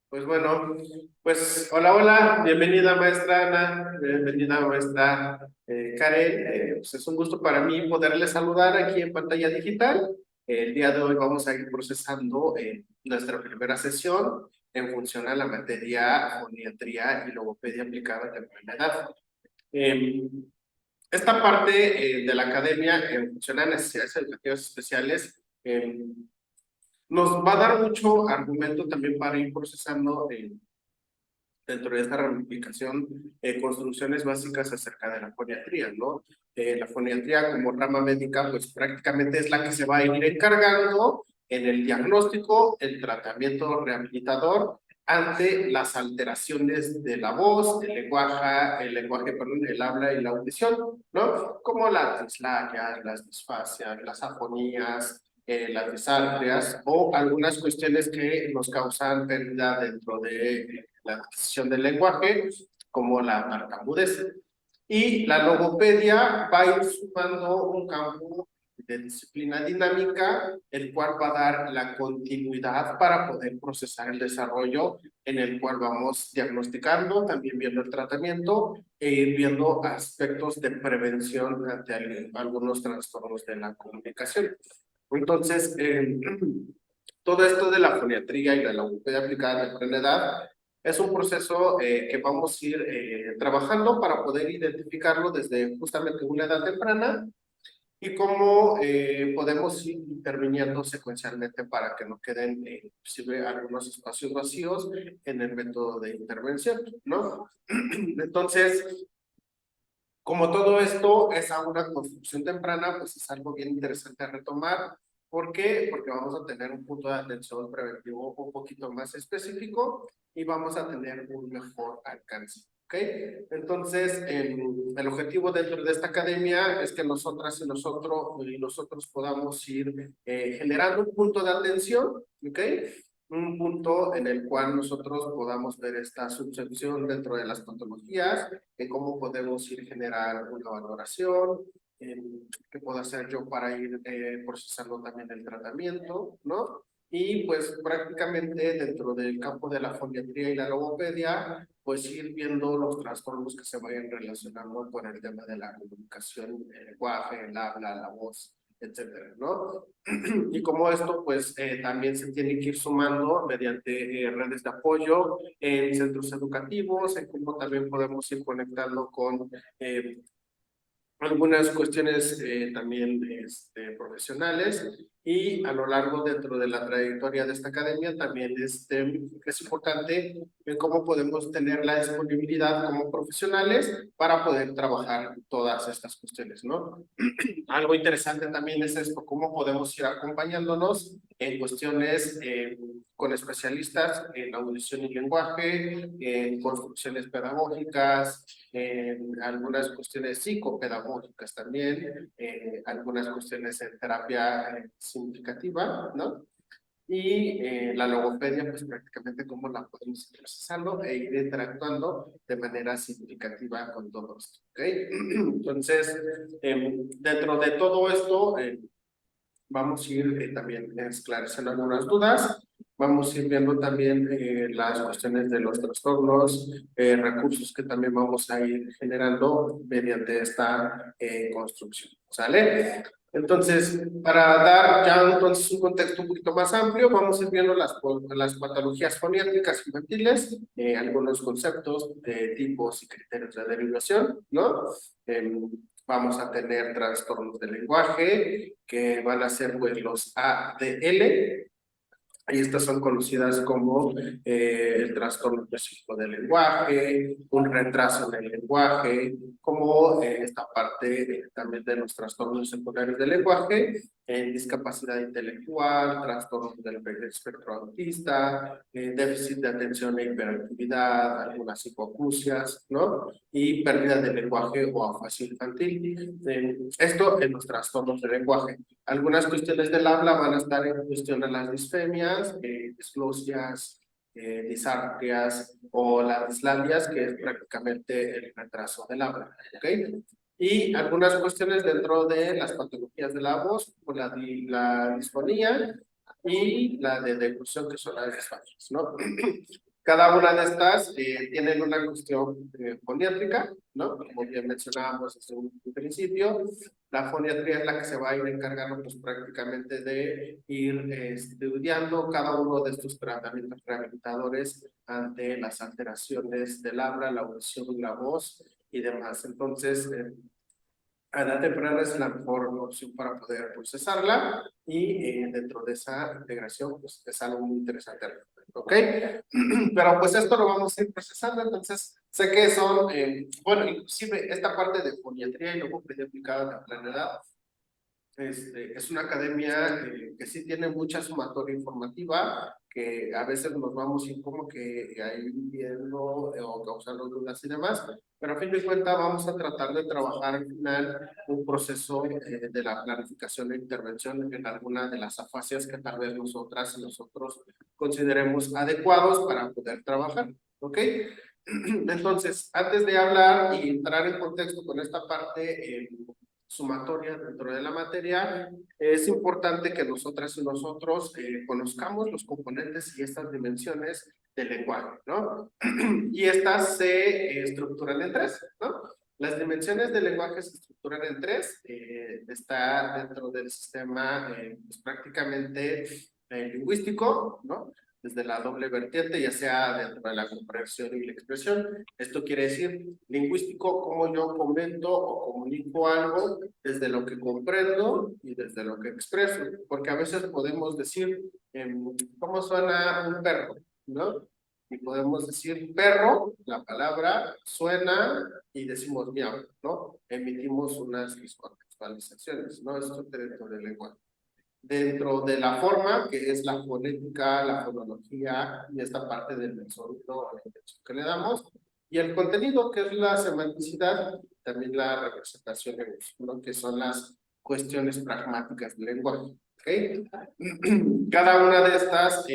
Pues bueno, pues hola, hola, bienvenida maestra Ana, bienvenida maestra Karen. Pues es un gusto para mí poderles saludar aquí en pantalla digital. El día de hoy vamos a ir procesando nuestra primera sesión en función a la materia foniatría y logopedia aplicada a temprana edad. Eh, Esta parte de la academia en función a necesidades educativas especiales nos va a dar mucho argumento también para ir procesando dentro de esta ramificación, construcciones básicas acerca de la foniatría, ¿no? La foniatría como rama médica, pues prácticamente es la que se va a ir encargando en el diagnóstico, el tratamiento rehabilitador ante las alteraciones de la voz, perdón, el habla y la audición, ¿no? Como las dislagias, las disfasias, las afonías, las disartrias o algunas cuestiones que nos causan pérdida dentro de la adquisición del lenguaje, como la tartamudez. Y la logopedia va a ir sumando un campo de disciplina dinámica, el cual va a dar la continuidad para poder procesar el desarrollo, en el cual vamos diagnosticando, también viendo el tratamiento e ir viendo aspectos de prevención ante algunos trastornos de la comunicación. Entonces, todo esto de la foniatría y la logopedia aplicada a la temprana edad es un proceso que vamos a ir trabajando para poder identificarlo desde justamente una edad temprana y cómo podemos ir interviniendo secuencialmente para que no queden inclusive algunos espacios vacíos en el método de intervención, ¿no? Entonces, como todo esto es a una construcción temprana, pues es algo bien interesante a retomar. ¿Por qué? Porque vamos a tener un punto de atención preventivo un poquito más específico y vamos a tener un mejor alcance. ¿Ok? Entonces, el objetivo dentro de esta academia es que nosotras y nosotros podamos ir generando un punto de atención, ¿ok? Un punto en el cual nosotros podamos ver esta subsección dentro de las patologías, en cómo podemos ir generar una valoración, qué puedo hacer yo para ir procesando también el tratamiento, ¿no? Y pues prácticamente dentro del campo de la foniatría y la logopedia, pues ir viendo los trastornos que se vayan relacionando con el tema de la comunicación, el lenguaje, el habla, la voz, etcétera, ¿no? Y como esto, pues también se tiene que ir sumando mediante redes de apoyo en centros educativos, en cómo también podemos ir conectando con algunas cuestiones también profesionales y a lo largo dentro de la trayectoria de esta academia también es importante ver cómo podemos tener la disponibilidad como profesionales para poder trabajar todas estas cuestiones, ¿no? Algo interesante también es esto, cómo podemos ir acompañándonos en cuestiones con especialistas en audición y lenguaje, en construcciones pedagógicas, en algunas cuestiones psicopedagógicas también, algunas cuestiones en terapia significativa, ¿no? Y la logopedia, pues prácticamente cómo la podemos ir procesando e ir interactuando de manera significativa con todo esto, ¿ok? Entonces, dentro de todo esto, vamos a ir también esclareciendo algunas dudas, vamos a ir viendo también las cuestiones de los trastornos, recursos que también vamos a ir generando mediante esta construcción, ¿sale? Entonces, para dar ya entonces un contexto un poquito más amplio, vamos a ir viendo las patologías foniátricas infantiles, algunos conceptos de tipos y criterios de derivación, ¿no? Vamos a tener trastornos del lenguaje, que van a ser pues los ADL, y estas son conocidas como el trastorno específico del lenguaje, un retraso en el lenguaje, como esta parte también de los trastornos secundarios del lenguaje, discapacidad intelectual, trastornos del espectro autista, déficit de atención e hiperactividad, algunas hipoacusias, ¿no? Y pérdida del lenguaje o afasia infantil. Esto en los trastornos del lenguaje. Algunas cuestiones del habla van a estar en cuestión a las disfemias, disglosias, disartrias o las dislabias, que es prácticamente el retraso del habla, ¿ok? Y algunas cuestiones dentro de las patologías de la voz, como la disfonía y la de deglución, que son las disfagias, ¿no? Cada una de estas tienen una cuestión foniátrica, ¿no? Como bien mencionábamos desde un principio, la foniatría es la que se va a ir encargando pues prácticamente de ir estudiando cada uno de estos tratamientos rehabilitadores ante las alteraciones del habla, la audición, la voz y demás. Entonces, a edad temprana es la mejor opción para poder procesarla y dentro de esa integración pues es algo muy interesante, ¿ok? Pero pues esto lo vamos a ir procesando, entonces sé que son, bueno, inclusive esta parte de foniatría y logopedia aplicada a la planeidad es una academia que sí tiene mucha sumatoria informativa, que a veces nos vamos a ir como que ahí viendo o causando dudas y demás, pero a fin de cuentas vamos a tratar de trabajar al final un proceso de la planificación e intervención en alguna de las afasias que tal vez nosotras y nosotros consideremos adecuados para poder trabajar, ¿ok? Entonces, antes de hablar y entrar en contexto con esta parte sumatoria dentro de la materia, es importante que nosotras y nosotros conozcamos los componentes y estas dimensiones del lenguaje, ¿no? Y estas se estructuran en tres, ¿no? Las dimensiones del lenguaje se estructuran en tres, está dentro del sistema pues prácticamente lingüístico, ¿no? Desde la doble vertiente, ya sea dentro de la comprensión y la expresión. Esto quiere decir lingüístico, cómo yo comento o comunico algo desde lo que comprendo y desde lo que expreso, porque a veces podemos decir, ¿cómo suena un perro? ¿No? Y podemos decir perro, la palabra suena y decimos miau, ¿no? Emitimos unas visualizaciones, ¿no? Esto dentro del lenguaje. Dentro de la forma, que es la fonética, la fonología y esta parte del sonido, la intención que le damos, y el contenido, que es la semanticidad, también la representación de uso, ¿no? Que son las cuestiones pragmáticas del lenguaje. ¿Okay? Cada una de estas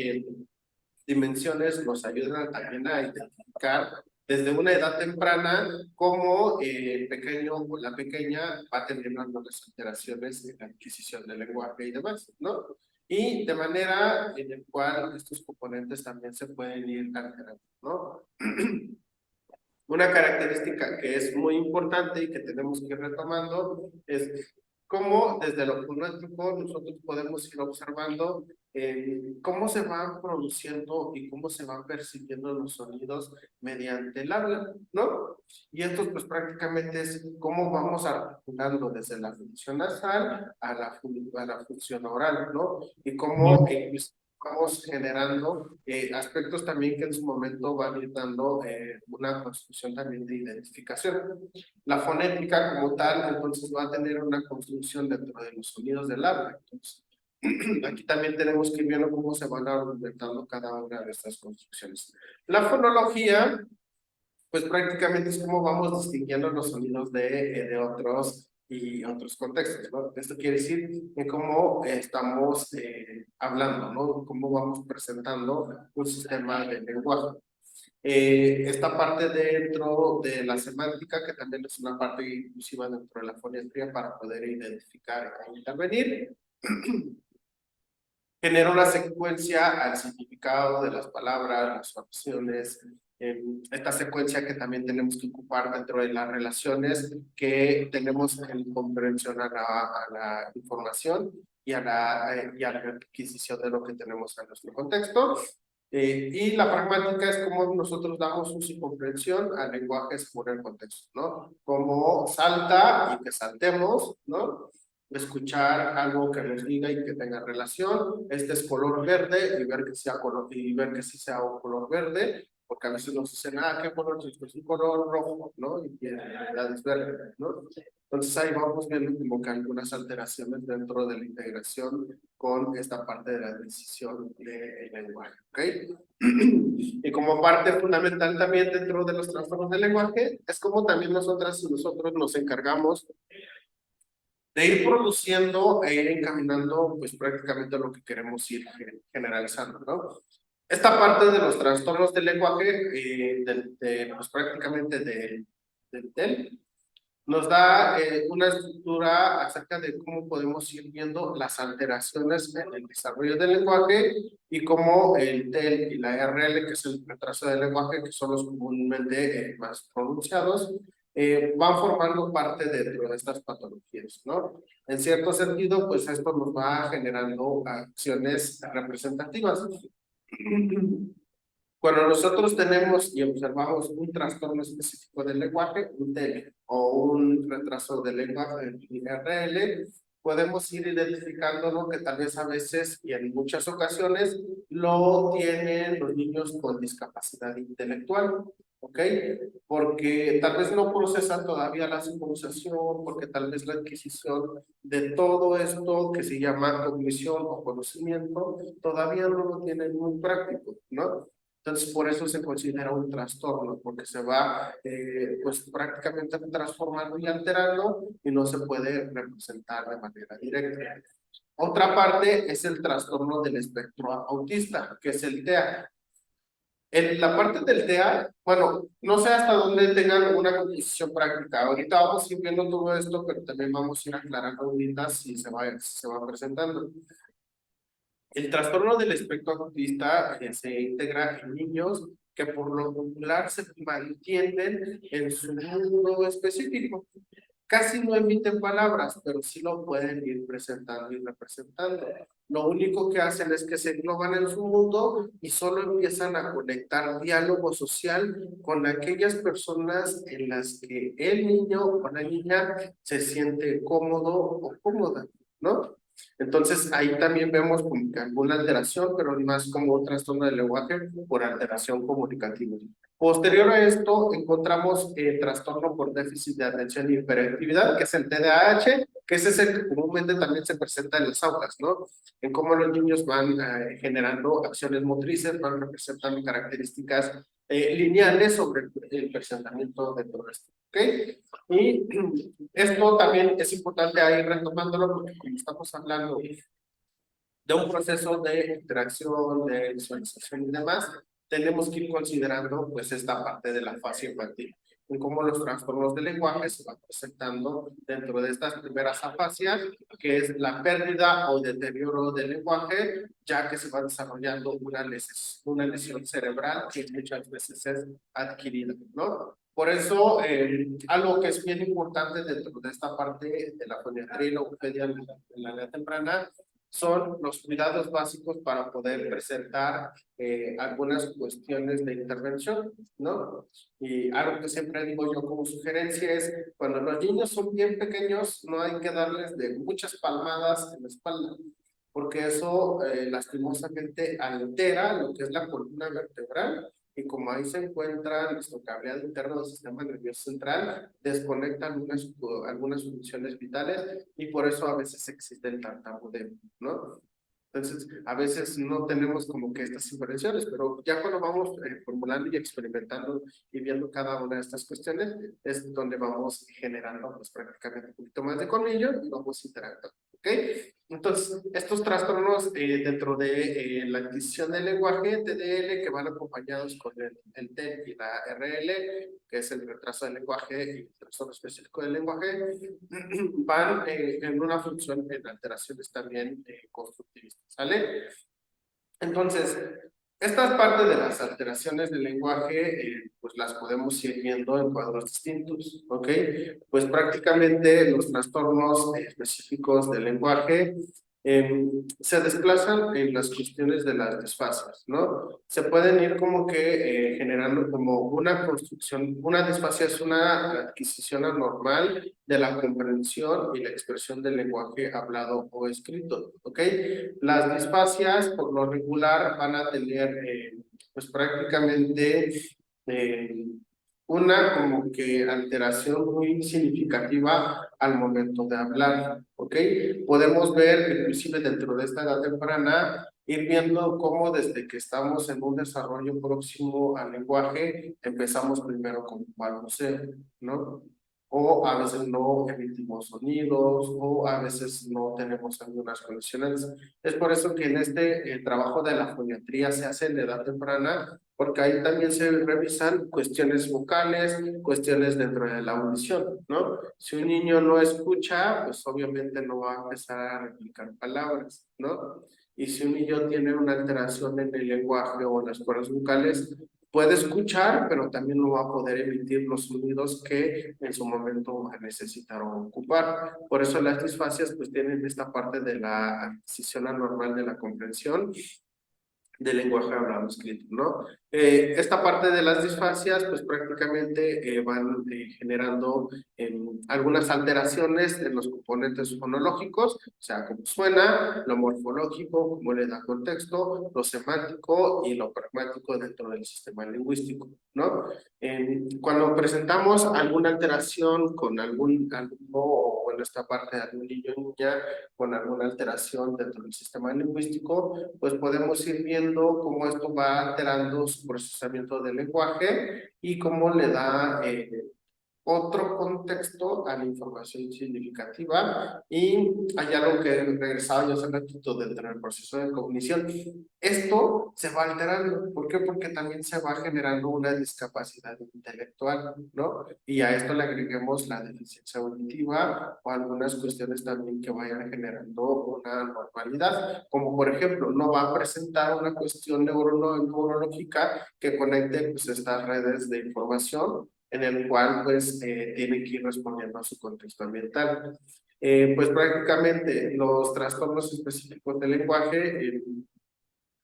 dimensiones nos ayudan también a identificar desde una edad temprana cómo el pequeño o la pequeña va teniendo las alteraciones en la adquisición del lenguaje y demás, ¿no? Y de manera en la cual estos componentes también se pueden ir alterando, ¿no? Una característica que es muy importante y que tenemos que ir retomando es cómo desde lo fonético nosotros podemos ir observando cómo se van produciendo y cómo se van percibiendo los sonidos mediante el habla, ¿no? Y esto pues prácticamente es cómo vamos articulando desde la función nasal a la función oral, ¿no? Y cómo vamos generando aspectos también que en su momento van a ir dando una construcción también de identificación. La fonética como tal, entonces va a tener una construcción dentro de los sonidos del habla. Entonces, aquí también tenemos que ir viendo cómo se van argumentando cada una de estas construcciones. La fonología, pues prácticamente es cómo vamos distinguiendo los sonidos de otros y otros contextos, ¿no? Esto quiere decir en cómo estamos hablando, ¿no? Cómo vamos presentando un sistema de lenguaje. Esta parte dentro de la semántica, que también es una parte inclusiva dentro de la foniatría para poder identificar e intervenir, genera una secuencia al significado de las palabras, las oraciones, esta secuencia que también tenemos que ocupar dentro de las relaciones que tenemos en comprensión a la información y a la adquisición de lo que tenemos en nuestro contexto. Y la pragmática es como nosotros damos uso y comprensión al lenguaje según el contexto, ¿no? Como salta y que saltemos, ¿no? Escuchar algo que les diga y que tenga relación. Este es color verde y ver que sea color y ver que sí sea un color verde, porque a veces nos dicen, ah, ¿qué color es? Pues un color rojo, ¿no? Y en realidad es verde, ¿no? Entonces ahí vamos viendo como que algunas alteraciones dentro de la integración con esta parte de la decisión del lenguaje, ¿ok? Y como parte fundamental también dentro de los trastornos del lenguaje, es como también nosotras y nosotros nos encargamos de ir produciendo e ir encaminando pues prácticamente lo que queremos ir generalizando, ¿no? Esta parte de los trastornos del lenguaje, pues prácticamente del TEL, nos da una estructura acerca de cómo podemos ir viendo las alteraciones en el desarrollo del lenguaje y cómo el TEL y la RL, que es el retraso del lenguaje, que son los comúnmente más pronunciados, van formando parte dentro de estas patologías, ¿no? En cierto sentido, pues esto nos va generando acciones representativas. Cuando nosotros tenemos y observamos un trastorno específico del lenguaje, un TEL o un retraso del lenguaje, IRL, podemos ir identificándolo que tal vez a veces y en muchas ocasiones lo tienen los niños con discapacidad intelectual, ¿ok? Porque tal vez no procesan todavía la sincronización, porque tal vez la adquisición de todo esto que se llama cognición o conocimiento todavía no lo tienen muy práctico, ¿no? Entonces, por eso se considera un trastorno, porque se va pues prácticamente transformando y alterando y no se puede representar de manera directa. Otra parte es el trastorno del espectro autista, que es el TEA. En la parte del TEA, bueno, no sé hasta dónde tengan una composición práctica. Ahorita vamos a ir viendo todo esto, pero también vamos a ir aclarando ahorita si se va presentando. El trastorno del espectro autista se integra en niños que por lo regular se mantienen en su mundo específico. Casi no emiten palabras, pero sí lo pueden ir presentando y representando. Lo único que hacen es que se engloban en su mundo y solo empiezan a conectar diálogo social con aquellas personas en las que el niño o la niña se siente cómodo o cómoda, ¿no? Entonces ahí también vemos como que alguna alteración, pero más como un trastorno del lenguaje por alteración comunicativa. Posterior a esto encontramos el trastorno por déficit de atención y hiperactividad, que es el TDAH, que ese es el que comúnmente también se presenta en las aulas, ¿no? En cómo los niños van generando acciones motrices, van representando características lineales sobre el presentamiento de todo esto, ¿ok? Y esto también es importante ahí retomándolo porque como estamos hablando de un proceso de interacción, de visualización y demás, tenemos que ir considerando pues esta parte de la fase infantil, en cómo los trastornos del lenguaje se van presentando dentro de estas primeras afasias, que es la pérdida o deterioro del lenguaje, ya que se va desarrollando una lesión cerebral que muchas veces es adquirida, ¿no? Por eso, algo que es bien importante dentro de esta parte de la foniatría y logopedia en la edad temprana son los cuidados básicos para poder presentar algunas cuestiones de intervención, ¿no? Y algo que siempre digo yo como sugerencia es, cuando los niños son bien pequeños, no hay que darles de muchas palmadas en la espalda, porque eso lastimosamente altera lo que es la columna vertebral y como ahí se encuentra nuestro cableado interno del sistema nervioso central, desconecta algunas funciones vitales y por eso a veces existe el tartamudeo, ¿no? Entonces, a veces no tenemos como que estas inferencias, pero ya cuando vamos formulando y experimentando y viendo cada una de estas cuestiones, es donde vamos generando pues prácticamente un poquito más de colmillo y vamos interactuando, ¿ok? Entonces, estos trastornos dentro de la adquisición del lenguaje TDL que van acompañados con el TEL y la RL, que es el retraso del lenguaje y el trastorno específico del lenguaje, van en una función en alteraciones también constructivistas, ¿sale? Entonces, estas partes de las alteraciones del lenguaje, pues las podemos ir viendo en cuadros distintos, ¿ok? Pues prácticamente los trastornos específicos del lenguaje se desplazan en las cuestiones de las disfasias, ¿no? Se pueden ir como que generando como una construcción, una disfasia es una adquisición anormal de la comprensión y la expresión del lenguaje hablado o escrito, ¿ok? Las disfasias por lo regular van a tener pues prácticamente eh, una como que alteración muy significativa al momento de hablar, ¿ok? Podemos ver inclusive dentro de esta edad temprana ir viendo cómo desde que estamos en un desarrollo próximo al lenguaje empezamos primero con balbuceo, ¿no? o a veces no emitimos sonidos, o a veces no tenemos algunas conexiones. Es por eso que en este trabajo de la foniatría se hace en edad temprana, porque ahí también se revisan cuestiones vocales, cuestiones dentro de la audición, ¿no? Si un niño no escucha, pues obviamente no va a empezar a replicar palabras, ¿no? Y si un niño tiene una alteración en el lenguaje o en las cuerdas vocales, puede escuchar, pero también no va a poder emitir los sonidos que en su momento necesitaron ocupar. Por eso las disfasias pues tienen esta parte de la adquisición anormal de la comprensión del lenguaje hablado escrito, ¿no? Esta parte de las disfasias, pues prácticamente van generando algunas alteraciones en los componentes fonológicos, o sea, cómo suena, lo morfológico, cómo le da contexto, lo semántico y lo pragmático dentro del sistema lingüístico, ¿no? Cuando presentamos alguna alteración con algún alumno o en esta parte de algún niño o niña con alguna alteración dentro del sistema lingüístico, pues podemos ir viendo cómo esto va alterando su procesamiento del lenguaje y cómo le da otro contexto a la información significativa. Y hay algo que regresaba yo hace ratito dentro del proceso de cognición. Esto se va alterando. ¿Por qué? Porque también se va generando una discapacidad intelectual, ¿no? Y a esto le agreguemos la deficiencia auditiva o algunas cuestiones también que vayan generando una normalidad, como por ejemplo, no va a presentar una cuestión neurológica que conecte pues estas redes de información en el cual pues tiene que ir respondiendo a su contexto ambiental. Pues prácticamente los trastornos específicos del lenguaje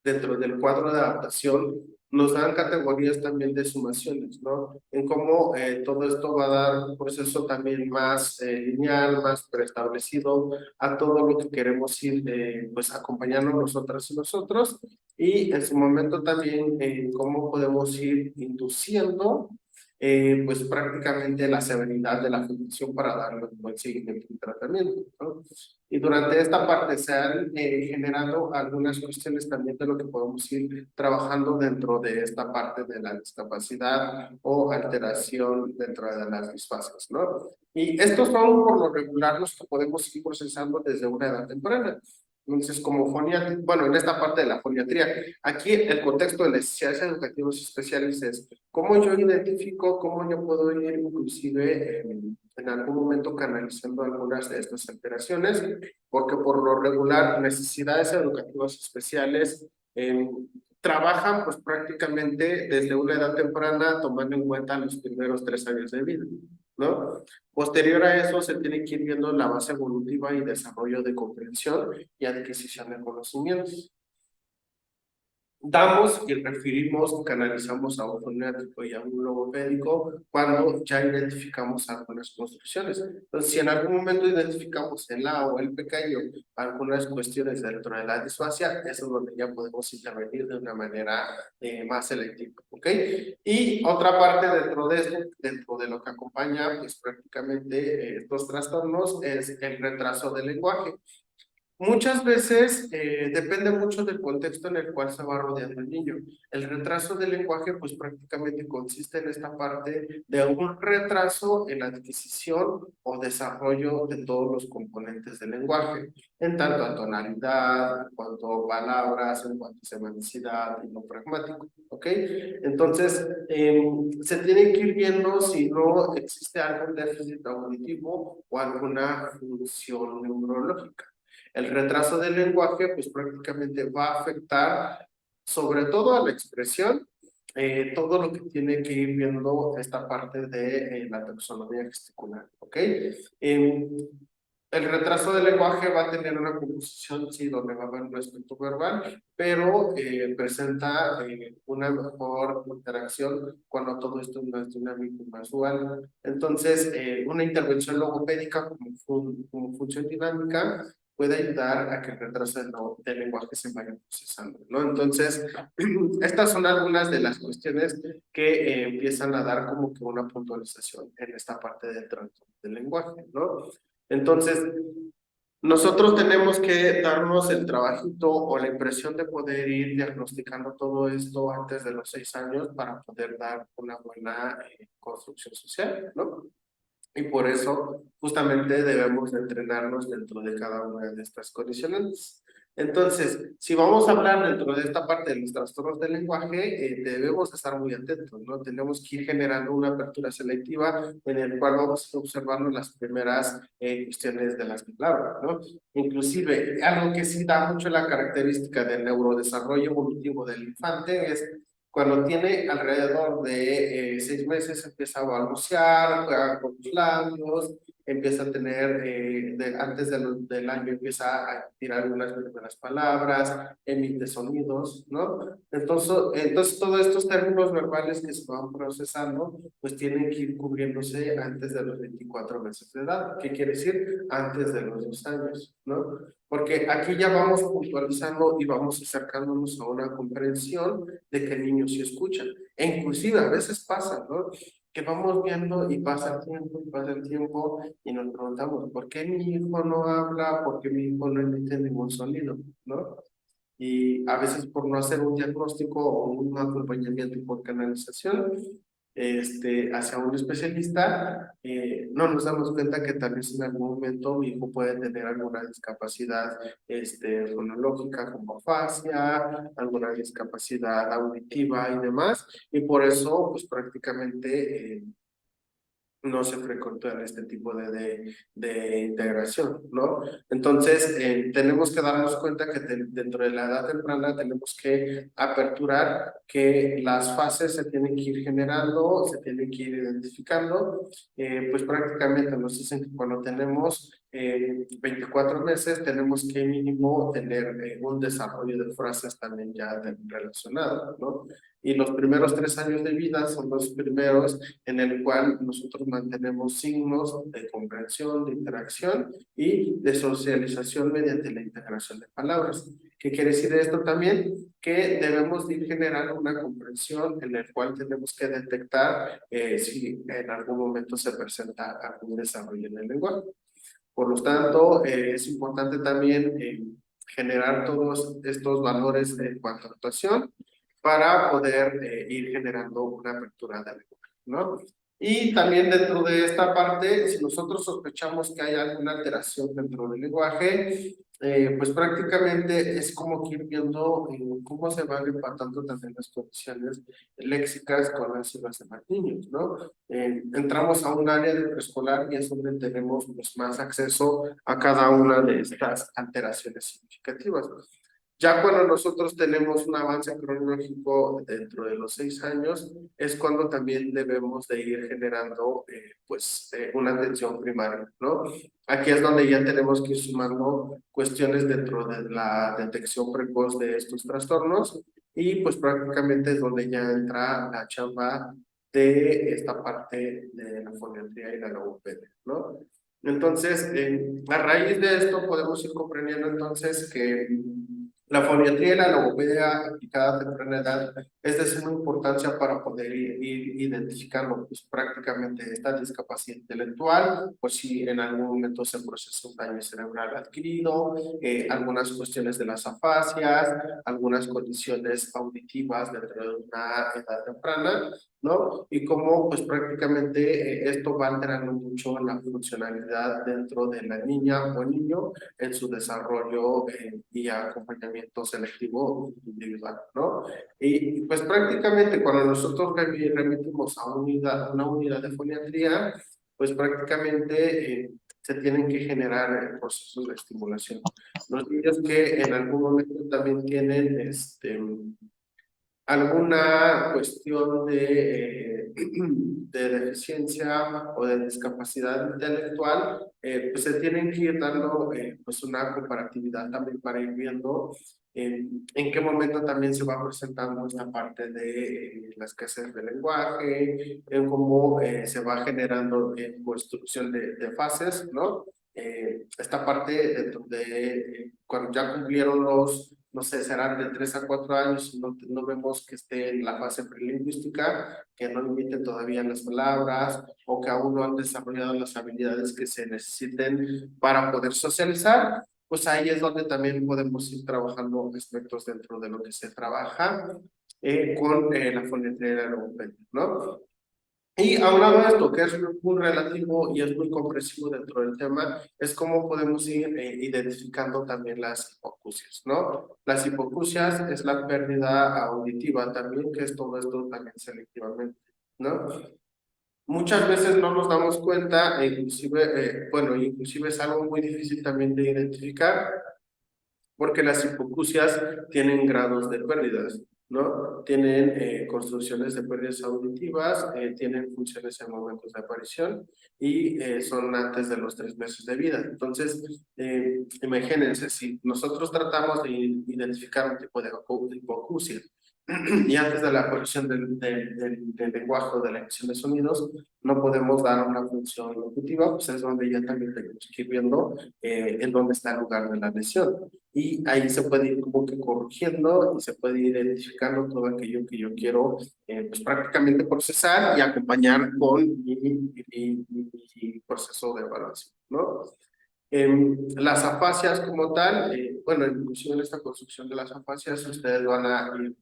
dentro del cuadro de adaptación nos dan categorías también de sumaciones, ¿no? En cómo todo esto va a dar un proceso también más lineal, más preestablecido a todo lo que queremos ir pues acompañando nosotras y nosotros, y en su momento también cómo podemos ir induciendo pues prácticamente la severidad de la afectación para darle un buen seguimiento y tratamiento, ¿no? Y durante esta parte se han generado algunas cuestiones también de lo que podemos ir trabajando dentro de esta parte de la discapacidad o alteración dentro de las disfasias, ¿no? Y estos son por lo regular los que podemos ir procesando desde una edad temprana. Entonces, como foniatría, bueno, en esta parte de la foniatría, aquí el contexto de necesidades educativas especiales es cómo yo identifico, cómo yo puedo ir inclusive en algún momento canalizando algunas de estas alteraciones, porque por lo regular necesidades educativas especiales trabajan pues prácticamente desde una edad temprana tomando en cuenta los primeros 3 años de vida, ¿no? Posterior a eso se tiene que ir viendo la base evolutiva y desarrollo de comprensión y adquisición de conocimientos. Damos y referimos, canalizamos a un fonético y a un logopédico cuando ya identificamos algunas construcciones. Entonces, si en algún momento identificamos el A o el pequeño, algunas cuestiones dentro de la disfasia, eso es donde ya podemos intervenir de una manera más selectiva, ¿ok? Y otra parte dentro de esto, dentro de lo que acompaña, pues prácticamente estos trastornos, es el retraso del lenguaje. Muchas veces depende mucho del contexto en el cual se va rodeando el niño. El retraso del lenguaje pues prácticamente consiste en esta parte de un retraso en la adquisición o desarrollo de todos los componentes del lenguaje, en tanto a tonalidad, en cuanto a palabras, en cuanto a semanicidad y lo pragmático, ¿ok? Entonces, se tiene que ir viendo si no existe algún déficit auditivo o alguna función neurológica. El retraso del lenguaje, pues prácticamente va a afectar sobre todo a la expresión, todo lo que tiene que ir viendo esta parte de la taxonomía gesticular, ¿ok? El retraso del lenguaje va a tener una composición, sí, donde va a haber un aspecto verbal, pero presenta una mejor interacción cuando todo esto es más dinámico, más dual. Entonces, una intervención logopédica como función dinámica puede ayudar a que el retraso del lenguaje se vaya procesando, ¿no? Entonces, estas son algunas de las cuestiones que empiezan a dar como que una puntualización en esta parte del trastorno del lenguaje, ¿no? Entonces, nosotros tenemos que darnos el trabajito o la impresión de poder ir diagnosticando todo esto antes de los 6 años para poder dar una buena construcción social, ¿no? Y por eso justamente debemos de entrenarnos dentro de cada una de estas condicionantes. Entonces, si vamos a hablar dentro de esta parte de los trastornos del lenguaje, debemos estar muy atentos, ¿no? Tenemos que ir generando una apertura selectiva en el cual vamos observando las primeras cuestiones de las palabras, ¿no? Inclusive, algo que sí da mucho la característica del neurodesarrollo evolutivo del infante es cuando tiene alrededor de 6 meses, empieza a balbucear, juega con los labios, empieza a tener, antes del año, empieza a tirar unas primeras palabras, emite sonidos, ¿no? Entonces todos estos términos verbales que se van procesando, pues tienen que ir cubriéndose antes de los 24 meses de edad. ¿Qué quiere decir? Antes de los 2 años, ¿no? Porque aquí ya vamos puntualizando y vamos acercándonos a una comprensión de que el niño sí escucha. E inclusive a veces pasa, ¿no? Que vamos viendo y pasa el tiempo y nos preguntamos, ¿por qué mi hijo no habla? ¿Por qué mi hijo no emite ningún sonido? ¿No? Y a veces por no hacer un diagnóstico o un acompañamiento por canalización hacia un especialista, no nos damos cuenta que tal vez en algún momento mi hijo puede tener alguna discapacidad fonológica como afasia, alguna discapacidad auditiva y demás, y por eso pues prácticamente no se frecuenta este tipo de integración, ¿no? Entonces, tenemos que darnos cuenta que dentro de la edad temprana tenemos que aperturar que las fases se tienen que ir generando, se tienen que ir identificando, pues prácticamente nos dicen que cuando tenemos 24 meses tenemos que mínimo tener un desarrollo de frases también ya relacionado, ¿no? Y los primeros 3 años de vida son los primeros en el cual nosotros mantenemos signos de comprensión, de interacción y de socialización mediante la integración de palabras. ¿Qué quiere decir esto también? Que debemos de ir generando una comprensión en el cual tenemos que detectar si en algún momento se presenta algún desarrollo en el lenguaje. Por lo tanto, es importante también generar todos estos valores en cuanto a actuación para poder ir generando una apertura de lenguaje, ¿no? Y también dentro de esta parte, si nosotros sospechamos que hay alguna alteración dentro del lenguaje, pues prácticamente es como que ir viendo cómo se van empatando también las condiciones léxicas con las y los demás niños, ¿no? Entramos a un área de preescolar y es donde tenemos pues, más acceso a cada una de estas alteraciones significativas. Ya cuando nosotros tenemos un avance cronológico dentro de los 6 años, es cuando también debemos de ir generando una atención primaria, ¿no? Aquí es donde ya tenemos que ir sumando cuestiones dentro de la detección precoz de estos trastornos y pues prácticamente es donde ya entra la chamba de esta parte de la foniatría y la logopedia, ¿no? Entonces, a raíz de esto podemos ir comprendiendo entonces que la foniatría y la logopedia aplicada a temprana edad es de suma importancia para poder ir identificando pues, prácticamente esta discapacidad intelectual, pues si en algún momento se procesa un daño cerebral adquirido, algunas cuestiones de las afasias, algunas condiciones auditivas dentro de una edad temprana, ¿no? Y cómo pues prácticamente esto va alterando mucho la funcionalidad dentro de la niña o niño en su desarrollo y acompañamiento selectivo individual, ¿no? Y pues prácticamente cuando nosotros remitimos a una unidad de foniatría, pues prácticamente se tienen que generar procesos de estimulación. Los niños que en algún momento también tienen alguna cuestión de deficiencia o de discapacidad intelectual, pues se tienen que ir dando pues una comparatividad también para ir viendo en qué momento también se va presentando esta parte de la escasez de lenguaje, en cómo se va generando construcción de fases, ¿no? Esta parte de donde cuando ya cumplieron no sé, serán de 3 a 4 años, no vemos que esté en la fase prelingüística, que no emiten todavía las palabras o que aún no han desarrollado las habilidades que se necesiten para poder socializar, pues ahí es donde también podemos ir trabajando aspectos dentro de lo que se trabaja con la fonetría y la logopedia, ¿no? Y aunado a esto, que es muy relativo y es muy comprensivo dentro del tema, es cómo podemos ir identificando también las hipoacusias, ¿no? Las hipoacusias es la pérdida auditiva también, que es todo esto también selectivamente, ¿no? Muchas veces no nos damos cuenta, inclusive, bueno, inclusive es algo muy difícil también de identificar, porque las hipoacusias tienen grados de pérdidas, ¿no? Tienen construcciones de pérdidas auditivas, tienen funciones en momentos de aparición y son antes de los 3 meses de vida. Entonces, imagínense, si nosotros tratamos de identificar un tipo de hipoacusia y antes de la aparición del lenguaje o de la emisión de sonidos, no podemos dar una función locutiva, pues es donde ya también tenemos que ir viendo en dónde está el lugar de la lesión. Y ahí se puede ir como que corrigiendo y se puede ir identificando todo aquello que yo quiero pues prácticamente procesar y acompañar con mi proceso de evaluación, ¿no? Las afasias como tal, bueno, inclusive en esta construcción de las afasias ustedes van a ir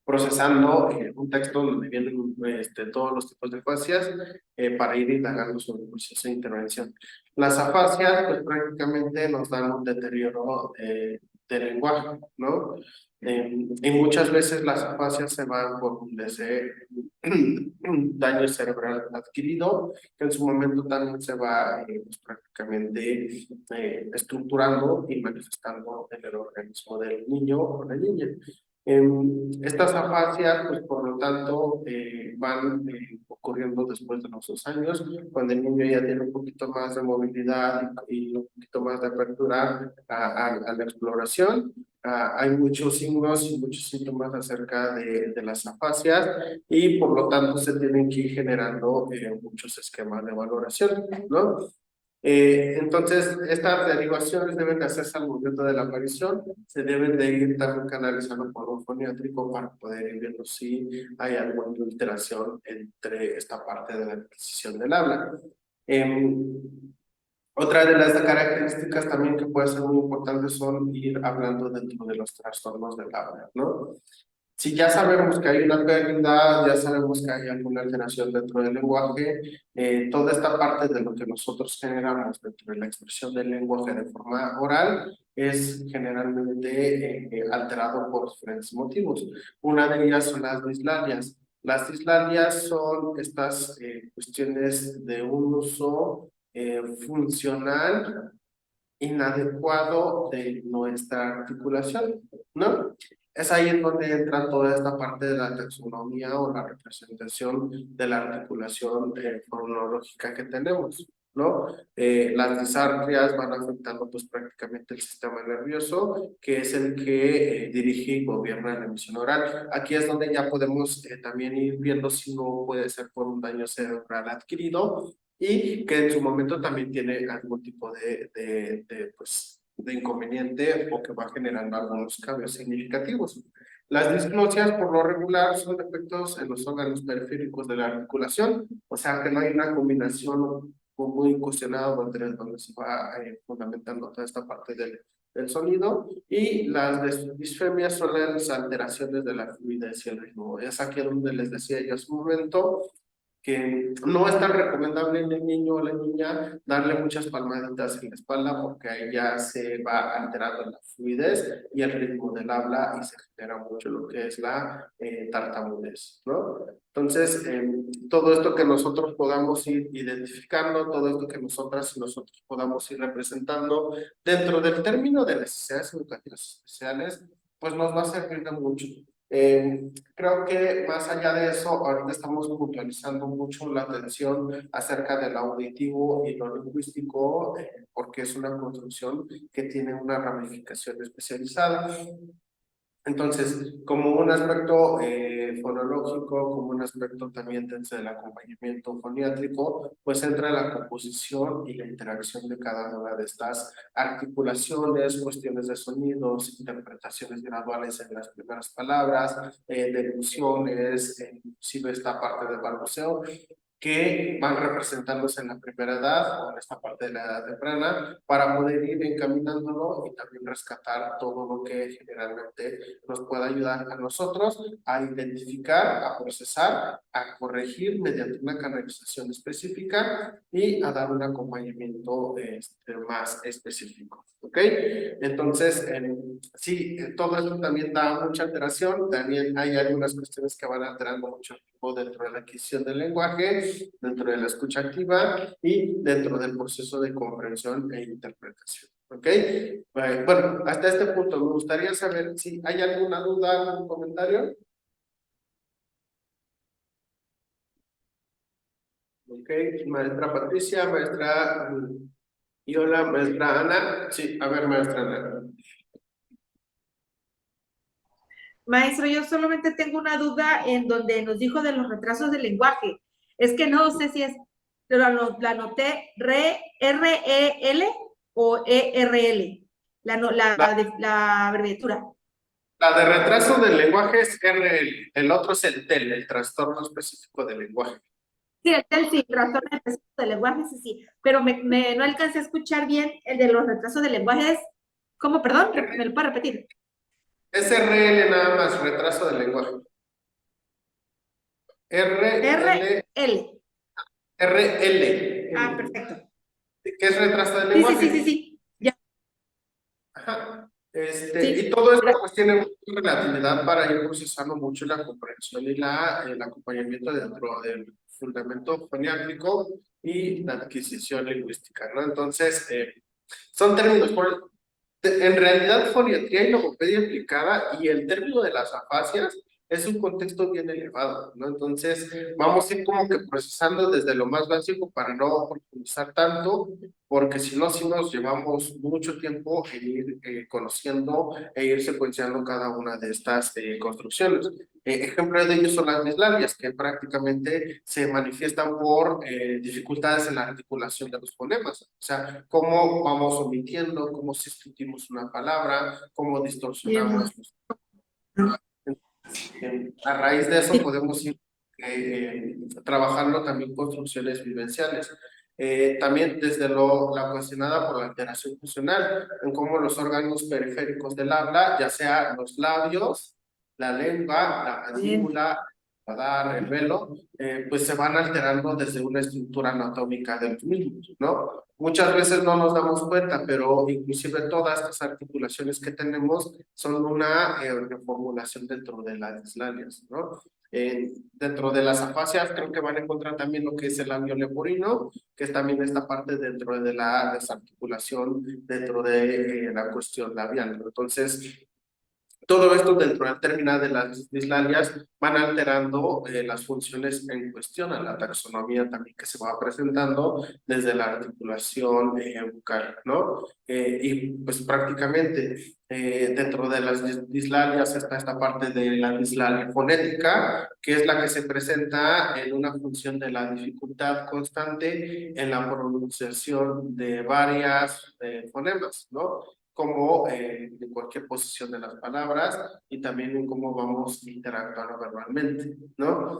procesando un texto donde vienen todos los tipos de afasias para ir indagando sobre el proceso de intervención. Las afasias, pues prácticamente nos dan un deterioro del lenguaje, ¿no? Y muchas veces las afasias se van por un daño cerebral adquirido, que en su momento también se va pues, prácticamente estructurando y manifestando en el organismo del niño o la niña. Estas afasias, pues por lo tanto, van ocurriendo después de los 2 años, cuando el niño ya tiene un poquito más de movilidad y un poquito más de apertura a la exploración. Hay muchos signos y muchos síntomas acerca de las afasias y por lo tanto se tienen que ir generando muchos esquemas de valoración, ¿no? Entonces, estas derivaciones deben de hacerse al momento de la aparición, se deben de ir también canalizando por un foniátrico para poder ir viendo si hay alguna alteración entre esta parte de la adquisición del habla. Otra de las características también que puede ser muy importante son ir hablando dentro de los trastornos del habla, ¿no? Si ya sabemos que hay una pérdida, ya sabemos que hay alguna alteración dentro del lenguaje, toda esta parte de lo que nosotros generamos dentro de la expresión del lenguaje de forma oral es generalmente alterado por diferentes motivos. Una de ellas son las dislalias. Las dislalias son estas cuestiones de un uso funcional inadecuado de nuestra articulación, ¿no? Es ahí en donde entra toda esta parte de la taxonomía o la representación de la articulación fonológica que tenemos, ¿no? Las disartrias van afectando pues prácticamente el sistema nervioso, que es el que dirige y gobierna la emisión oral. Aquí es donde ya podemos también ir viendo si no puede ser por un daño cerebral adquirido y que en su momento también tiene algún tipo pues, de inconveniente o que va generando algunos cambios significativos. Las disglosias por lo regular son defectos en los órganos periféricos de la articulación, o sea que no hay una combinación muy cuestionada donde se va fundamentando toda esta parte del sonido, y las disfemias son las alteraciones de la fluidez y el ritmo. Es aquí donde les decía yo hace un momento que no es tan recomendable en el niño o la niña darle muchas palmaditas en la espalda porque ahí ya se va alterando la fluidez y el ritmo del habla y se genera mucho lo que es la tartamudez, ¿no? Entonces, todo esto que nosotros podamos ir identificando, todo esto que nosotras y nosotros podamos ir representando dentro del término de necesidades educativas especiales, pues nos va a servir de mucho. Creo que más allá de eso, ahorita estamos puntualizando mucho la atención acerca del auditivo y lo lingüístico, porque es una construcción que tiene una ramificación especializada. Entonces, como un aspecto fonológico, como un aspecto también dentro del acompañamiento foniátrico, pues entra la composición y la interacción de cada una de estas articulaciones, cuestiones de sonidos, interpretaciones graduales en las primeras palabras, deducciones, inclusive esta parte del balbuceo. que van representándose en la primera edad o en esta parte de la edad temprana para poder ir encaminándolo y también rescatar todo lo que generalmente nos pueda ayudar a nosotros a identificar, a procesar, a corregir mediante una canalización específica y a dar un acompañamiento más específico. ¿Ok? Entonces, sí, todo esto también da mucha alteración, también hay algunas cuestiones que van alterando mucho dentro de la adquisición del lenguaje, dentro de la escucha activa y dentro del proceso de comprensión e interpretación. ¿Ok? Bueno, hasta este punto me gustaría saber si hay alguna duda, algún comentario. Ok, maestra Patricia, maestra Iola, maestra Ana. Sí, a ver, maestra Ana. Maestro, yo solamente tengo una duda en donde nos dijo de los retrasos del lenguaje. Es que no sé si es, la anoté R-E-L o E-R-L, la abreviatura. La de retraso del lenguaje es RL, el otro es el TEL, el trastorno específico del lenguaje. Sí, el sí, trastorno específico del lenguaje, sí, sí. Pero no alcancé a escuchar bien el de los retrasos del lenguaje. ¿Cómo, perdón? ¿Me lo puede repetir? Es RL nada más, retraso del lenguaje. RL, R-L. Ah, RL, perfecto. que es retraso del Sí, sí, sí, sí, lenguaje. sí. Ya, Ajá. Y sí. todo esto pues tiene mucha relatividad para ir procesando mucho la comprensión y el acompañamiento dentro del fundamento foniátrico y la adquisición lingüística, ¿no? Entonces, son términos, en realidad foniatría y logopedia aplicada y el término de las afasias es un contexto bien elevado, ¿no? Entonces, vamos a ir como que procesando desde lo más básico para no profundizar tanto, porque si no, si nos llevamos mucho tiempo en ir conociendo e ir secuenciando cada una de estas construcciones. Ejemplo de ello son las dislalias, que prácticamente se manifiestan por dificultades en la articulación de los fonemas. O sea, cómo vamos omitiendo, cómo sustituimos una palabra, cómo Bien. distorsionamos los... A raíz de eso Sí, podemos ir trabajando también construcciones vivenciales. También desde la ocasionada por la alteración funcional, en cómo los órganos periféricos del habla, ya sea los labios, la lengua, la bien. mandíbula, el paladar, el velo, pues se van alterando desde una estructura anatómica de los mismos, ¿no? Muchas veces no nos damos cuenta, pero inclusive todas estas articulaciones que tenemos son una reformulación dentro de las dislalias, ¿no? Dentro de las afasias creo que van a encontrar también lo que es el labio leporino, que es también esta parte dentro de la desarticulación, dentro de la cuestión labial, ¿no? Entonces, todo esto dentro del término de las dislalias van alterando las funciones en cuestión a la taxonomía también que se va presentando desde la articulación bucal, ¿no? Y pues prácticamente dentro de las dislalias está esta parte de la dislalia fonética, que es la que se presenta en una función de la dificultad constante en la pronunciación de varias fonemas, ¿no? Como en cualquier posición de las palabras y también en cómo vamos interactuando verbalmente, ¿no?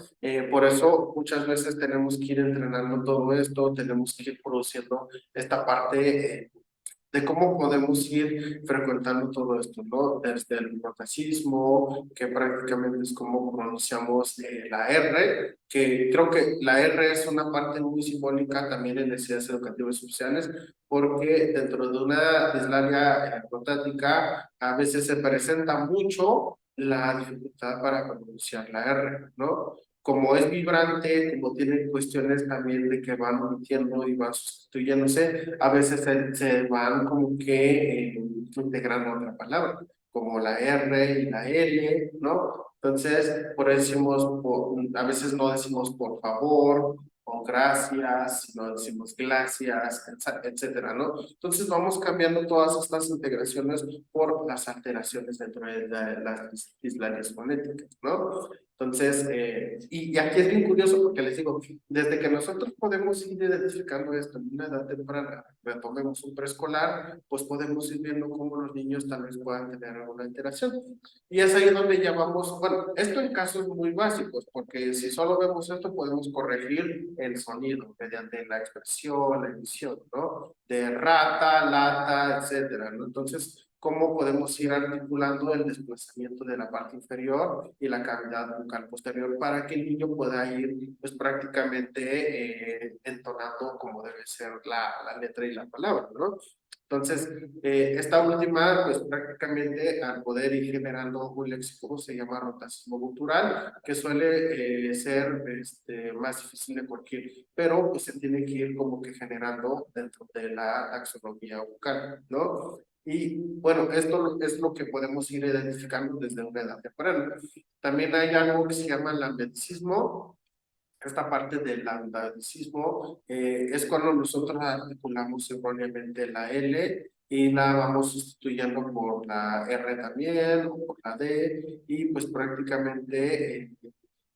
Por eso muchas veces tenemos que ir entrenando todo esto, tenemos que ir produciendo esta parte de cómo podemos ir frecuentando todo esto, ¿no? Desde el rotacismo, que prácticamente es como pronunciamos la R, que creo que la R es una parte muy simbólica también en necesidades educativas y sociales, porque dentro de una dislalia rotática a veces se presenta mucho la dificultad para pronunciar la R, ¿no? Como es vibrante, como tiene cuestiones también de que van omitiendo y van sustituyéndose, a veces se van como que integrando otra palabra, como la R y la L, ¿no? Entonces, por eso decimos, a veces no decimos por favor, o gracias, sino decimos gracias, etcétera, ¿no? Entonces vamos cambiando todas estas integraciones por las alteraciones dentro de las dislalias fonéticas, ¿no? Entonces, y aquí es bien curioso porque les digo, desde que nosotros podemos ir identificando esto en una edad temprana, retomemos un preescolar, pues podemos ir viendo cómo los niños tal vez puedan tener alguna alteración. Y es ahí donde ya vamos, bueno, esto en casos muy básicos, porque si solo vemos esto, podemos corregir el sonido mediante la expresión, la emisión, ¿no? De rata, lata, etcétera, ¿no? Entonces, cómo podemos ir articulando el desplazamiento de la parte inferior y la cavidad bucal posterior para que el niño pueda ir pues prácticamente entonando como debe ser la letra y la palabra, ¿no? Entonces, esta última, pues prácticamente al poder ir generando un léxico se llama rotacismo gutural, que suele ser más difícil de corregir, pero pues se tiene que ir como que generando dentro de la taxonomía bucal, ¿no? Y bueno, esto es lo que podemos ir identificando desde una edad temprana. También hay algo que se llama lambeticismo. Esta parte del lambeticismo es cuando nosotros articulamos erróneamente la L y la vamos sustituyendo por la R también o por la D y pues prácticamente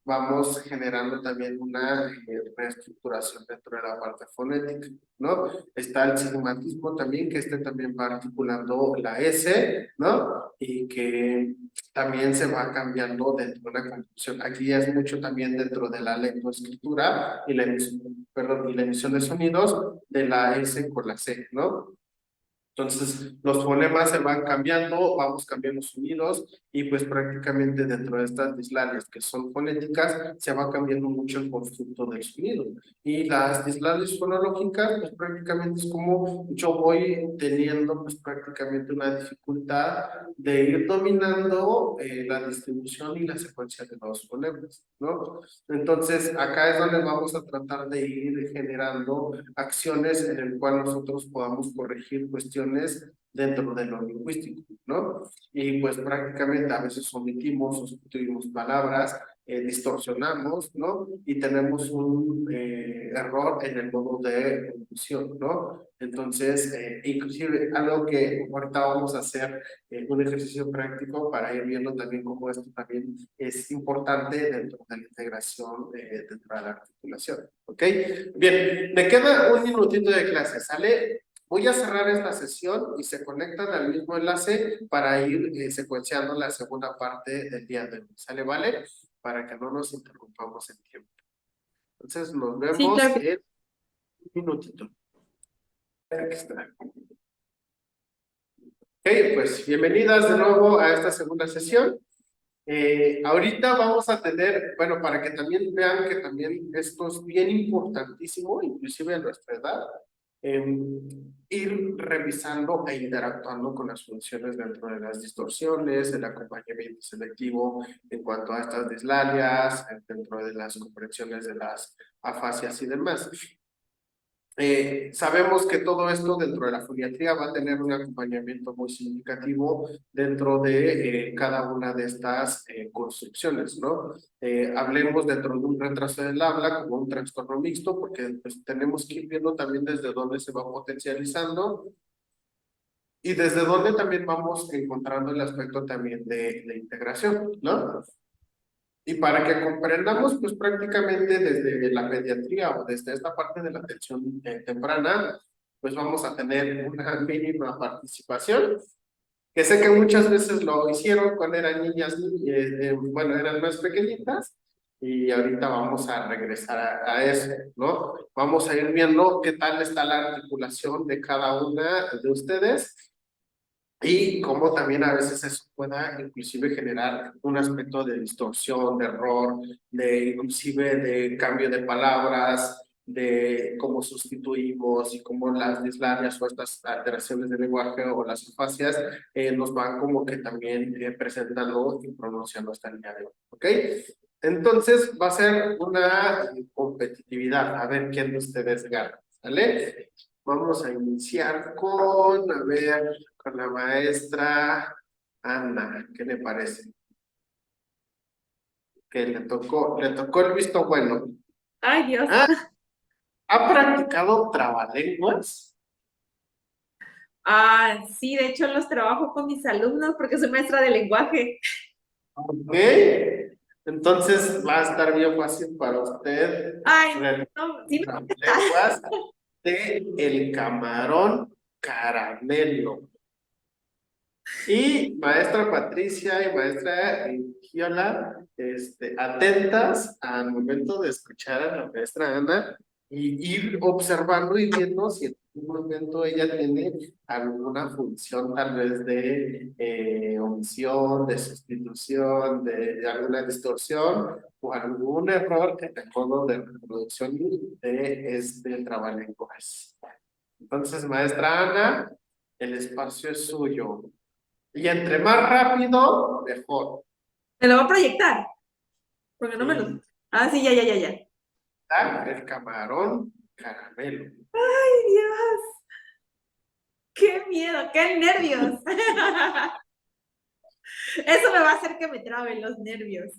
vamos generando también una reestructuración dentro de la parte fonética, ¿no? Está el sigmatismo también, que también va articulando la S, ¿no? Y que también se va cambiando dentro de la construcción. Aquí ya es mucho también dentro de la lectoescritura y la emisión, perdón, y la emisión de sonidos de la S con la C, ¿no? Entonces, los fonemas se van cambiando, vamos cambiando sonidos y pues prácticamente dentro de estas dislalias que son fonéticas, se va cambiando mucho el constructo del sonido. Y las dislalias fonológicas, pues prácticamente es como yo voy teniendo pues prácticamente una dificultad de ir dominando la distribución y la secuencia de los fonemas, ¿no? Entonces, acá es donde vamos a tratar de ir generando acciones en el cual nosotros podamos corregir cuestiones dentro de lo lingüístico, ¿no? Y pues prácticamente a veces omitimos o sustituimos palabras, distorsionamos, ¿no? Y tenemos un error en el modo de ejecución, ¿no? Entonces, inclusive algo que ahorita vamos a hacer, un ejercicio práctico para ir viendo también cómo esto también es importante dentro de la integración, dentro de la articulación, ¿ok? Bien, me queda un minutito de clase, ¿sale? Voy a cerrar esta sesión y se conectan al mismo enlace para ir secuenciando la segunda parte del día de hoy, ¿sale? ¿Vale? Para que no nos interrumpamos en tiempo. Entonces, nos Sí, vemos claro que en un minutito. Aquí está. Ok, pues bienvenidas de nuevo a esta segunda sesión. Ahorita vamos a tener, bueno, para que también vean que también esto es bien importantísimo, inclusive en nuestra edad, ir revisando e interactuando con las funciones dentro de las distorsiones, el acompañamiento selectivo en cuanto a estas dislalias, dentro de las comprensiones de las afasias y demás. Sabemos que todo esto dentro de la foniatría va a tener un acompañamiento muy significativo dentro de cada una de estas construcciones, ¿no? Hablemos dentro de un retraso del habla como un trastorno mixto, porque pues, tenemos que ir viendo también desde dónde se va potencializando y desde dónde también vamos encontrando el aspecto también de integración, ¿no? Y para que comprendamos, pues prácticamente desde la pediatría o desde esta parte de la atención temprana, pues vamos a tener una mínima participación, que sé que muchas veces lo hicieron cuando eran niñas, bueno, eran más pequeñitas, y ahorita vamos a regresar a eso, ¿no? Vamos a ir viendo qué tal está la articulación de cada una de ustedes y cómo también a veces eso pueda inclusive generar un aspecto de distorsión, de error, de inclusive de cambio de palabras, de cómo sustituimos y cómo las dislalias o estas alteraciones del lenguaje o las afasias nos van como que también presentando y pronunciando hasta el día de hoy, ¿ok? Entonces va a ser una competitividad, a ver quién de ustedes gana, ¿vale? Vamos a iniciar con, a ver, con la maestra Ana, ¿qué le parece? Que le tocó el visto bueno. Ay, Dios. Ah, ¿ha practicado trabalenguas? Ah, sí, de hecho los trabajo con mis alumnos porque soy maestra de lenguaje. Ok. Entonces va a estar bien fácil para usted Ay, realizar no, sí, las lenguas de el camarón caramelo. Y maestra Patricia y maestra Giola, atentas al momento de escuchar a la maestra Ana y ir observando y viendo si en algún momento ella tiene alguna función tal vez de omisión, de sustitución, de alguna distorsión o algún error en el modo de reproducción de este trabalenguas. Entonces, maestra Ana, el espacio es suyo. Y entre más rápido, mejor. me lo va a proyectar, porque no me lo... Sí. Ah, sí, ya, ya, ya, ya. Está el camarón caramelo. Ay, Dios, qué miedo, qué nervios. Eso me va a hacer que me traben los nervios.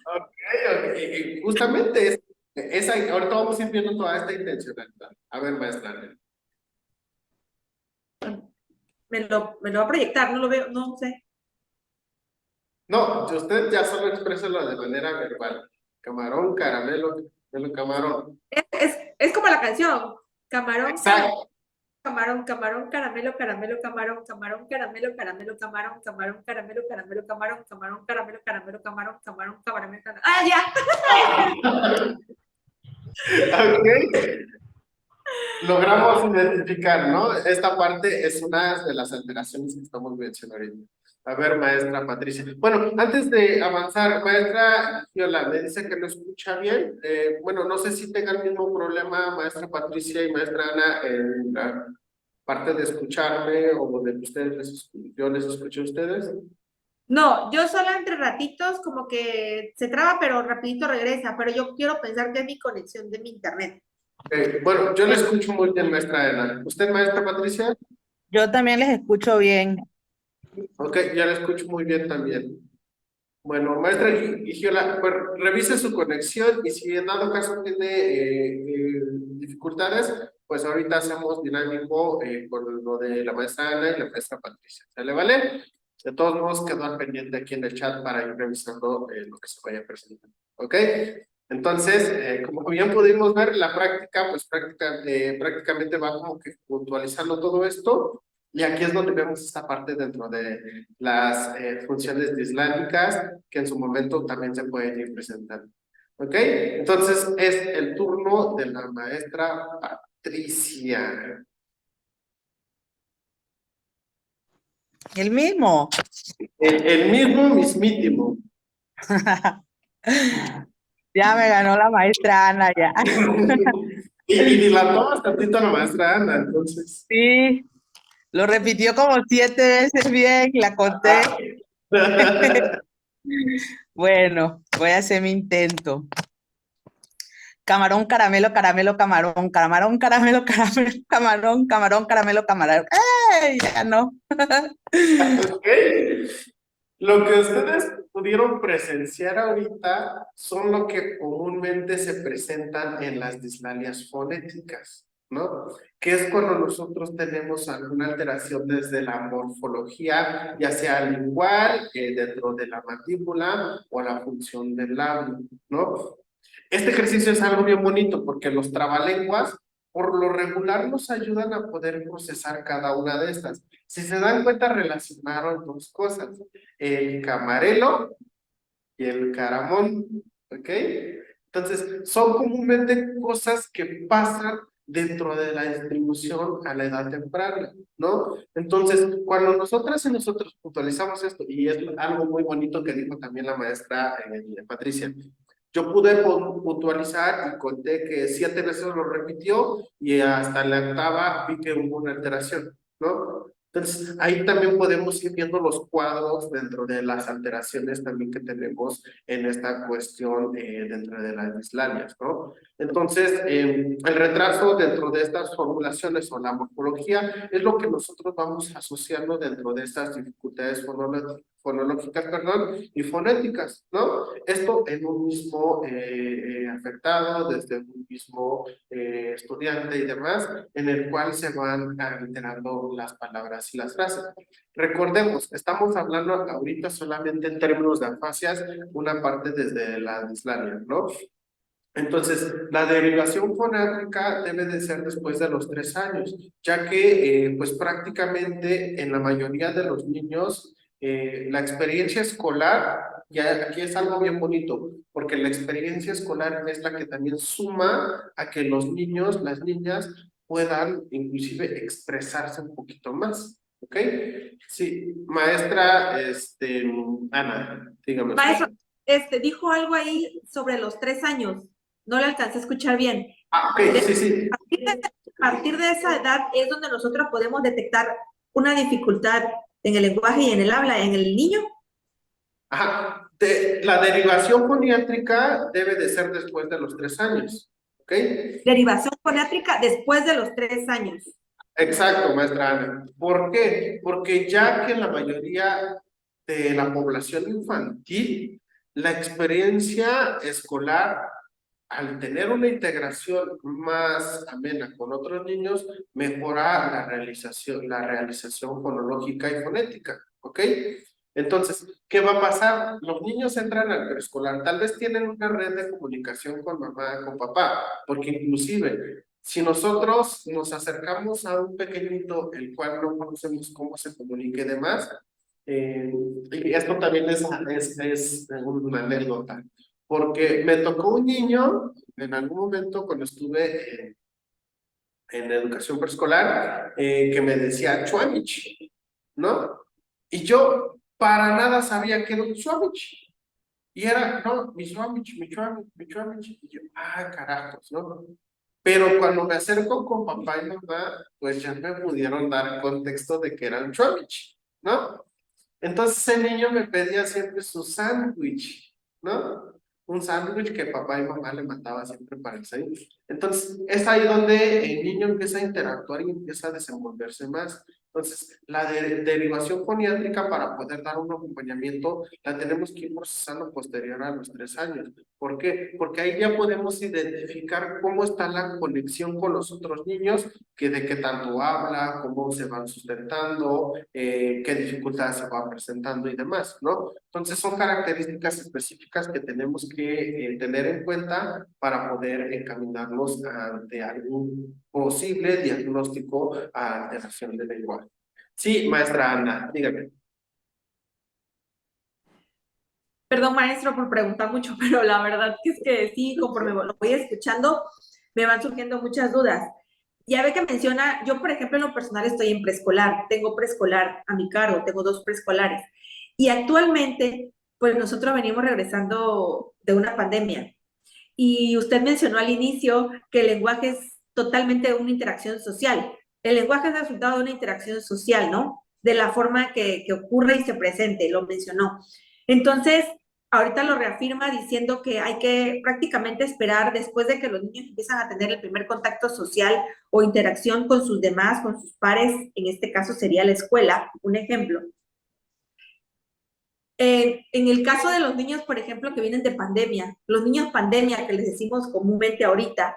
Ok, ok. Y justamente ahorita vamos a ir viendo toda esta intencionalidad. A ver, maestra. Me lo va a proyectar, no lo veo, no sé. No, usted ya solo expresa lo de manera verbal. Camarón, caramelo, caramelo, camarón. Es como la canción. Camarón, Exacto. camarón, camarón, caramelo, caramelo, camarón, camarón, caramelo, caramelo, camarón, camarón, caramelo, caramelo, camarón, camarón, caramelo, caramelo, camarón, camarón, caramelo, caramelo. ¡Ah, ya! Ok. Logramos identificar, ¿no? Esta parte es una de las alteraciones que estamos mencionando ahorita. A ver, maestra Patricia. Bueno, antes de avanzar, maestra Viola, me dice que lo escucha bien. Bueno, no sé si tenga el mismo problema, maestra Patricia y maestra Ana, en la parte de escucharme o de que yo les escuché a ustedes. No, yo solo entre ratitos como que se traba, pero rapidito regresa, pero yo quiero pensar que es mi conexión de mi internet. Bueno, yo le escucho muy bien, maestra Ana. ¿Usted, maestra Patricia? Yo también les escucho bien. Ok, ya la escucho muy bien también. Bueno, maestra Gigiola, pues revise su conexión y si en dado caso tiene dificultades, pues ahorita hacemos dinámico con lo de la maestra Ana y la maestra Patricia. ¿Sale, vale? De todos modos, quedó al pendiente aquí en el chat para ir revisando lo que se vaya presentando. ¿Ok? Entonces, como bien pudimos ver, la práctica, pues prácticamente va como que puntualizando todo esto. Y aquí es donde vemos esta parte dentro de las funciones dislámicas que en su momento también se pueden ir presentando. ¿Ok? Entonces es el turno de la maestra Patricia. El mismo. El mismo mismítimo. Ya me ganó la maestra Ana ya. Y dilató tantito a la maestra Ana, entonces. Sí, lo repitió como 7 veces bien, la conté. Bueno, voy a hacer mi intento. Camarón, caramelo, caramelo, camarón, camarón, caramelo, caramelo, camarón, camarón, caramelo, camarón. ¡Ey! Ya no. Ok. Lo que ustedes pudieron presenciar ahorita son lo que comúnmente se presentan en las dislalias fonéticas, ¿no? Que es cuando nosotros tenemos alguna alteración desde la morfología, ya sea lingual, dentro de la mandíbula o la función del labio, ¿no? Este ejercicio es algo bien bonito porque los trabalenguas por lo regular nos ayudan a poder procesar cada una de estas. Si se dan cuenta, relacionaron dos cosas, el camarelo y el caramón, ¿ok? Entonces, son comúnmente cosas que pasan dentro de la distribución a la edad temprana, ¿no? Entonces, cuando nosotras y nosotros puntualizamos esto, y es algo muy bonito que dijo también la maestra Patricia, yo pude puntualizar y conté que 7 veces lo repitió y hasta la octava vi que hubo una alteración, ¿no? Entonces, ahí también podemos ir viendo los cuadros dentro de las alteraciones también que tenemos en esta cuestión dentro de las dislalias, ¿no? Entonces, el retraso dentro de estas formulaciones o la morfología es lo que nosotros vamos asociando dentro de estas dificultades fonológicas, perdón, y fonéticas, ¿no? Esto en un mismo afectado, desde un mismo estudiante y demás, en el cual se van alterando las palabras y las frases. Recordemos, estamos hablando ahorita solamente en términos de afasias, una parte desde la dislania, ¿no? Entonces, la derivación fonética debe de ser después de los 3 años, ya que pues prácticamente en la mayoría de los niños la experiencia escolar, ya aquí es algo bien bonito, porque la experiencia escolar es la que también suma a que los niños, las niñas puedan inclusive expresarse un poquito más, ¿ok? Sí, maestra, Ana, dígame usted. Maestro, dijo algo ahí sobre los 3 años. No le alcancé a escuchar bien. Ah, ok, sí, sí. A partir de esa edad es donde nosotros podemos detectar una dificultad en el lenguaje y en el habla en el niño. Ajá. La derivación foniátrica debe de ser después de los 3 años, ¿ok? Derivación fonética después de los 3 años. Exacto, maestra Ana. ¿Por qué? Porque ya que la mayoría de la población infantil, la experiencia escolar, al tener una integración más amena con otros niños, mejora la realización fonológica y fonética, ¿ok? Entonces, ¿qué va a pasar? Los niños entran al preescolar, tal vez tienen una red de comunicación con mamá, con papá, porque inclusive si nosotros nos acercamos a un pequeñito, el cual no conocemos cómo se comunica y demás, y esto también es una anécdota, porque me tocó un niño en algún momento cuando estuve en educación preescolar que me decía Chuamich, ¿no? Y yo para nada sabía que era un Chuamich. Y era, no, mi Chuamich, mi Chuamich, mi Chuamich. Y yo, carajos, ¿no? Pero cuando me acerco con papá y mamá, pues ya me pudieron dar contexto de que era un Chuamich, ¿no? Entonces el niño me pedía siempre su sándwich, ¿no? Un sándwich que papá y mamá le mandaba siempre para el sándwich. Entonces es ahí donde el niño empieza a interactuar y empieza a desenvolverse más. Entonces la derivación foniátrica para poder dar un acompañamiento la tenemos que ir procesando posterior a los 3 años. ¿Por qué? Porque ahí ya podemos identificar cómo está la conexión con los otros niños, que de qué tanto habla, cómo se van sustentando, qué dificultades se van presentando y demás, ¿no? Entonces son características específicas que tenemos que tener en cuenta para poder encaminarnos ante algún posible diagnóstico a alteración del lenguaje. Sí, maestra Ana, dígame. Perdón, maestro, por preguntar mucho, pero la verdad que es que sí, conforme lo voy escuchando, me van surgiendo muchas dudas. Ya ve que menciona, yo por ejemplo en lo personal estoy en preescolar, tengo preescolar a mi cargo, tengo 2 preescolares. Y actualmente, pues nosotros venimos regresando de una pandemia. Y usted mencionó al inicio que el lenguaje es totalmente una interacción social. El lenguaje es el resultado de una interacción social, ¿no? De la forma que ocurre y se presente, lo mencionó. Entonces, ahorita lo reafirma diciendo que hay que prácticamente esperar después de que los niños empiezan a tener el primer contacto social o interacción con sus demás, con sus pares, en este caso sería la escuela, un ejemplo. En el caso de los niños, por ejemplo, que vienen de pandemia, los niños pandemia que les decimos comúnmente ahorita,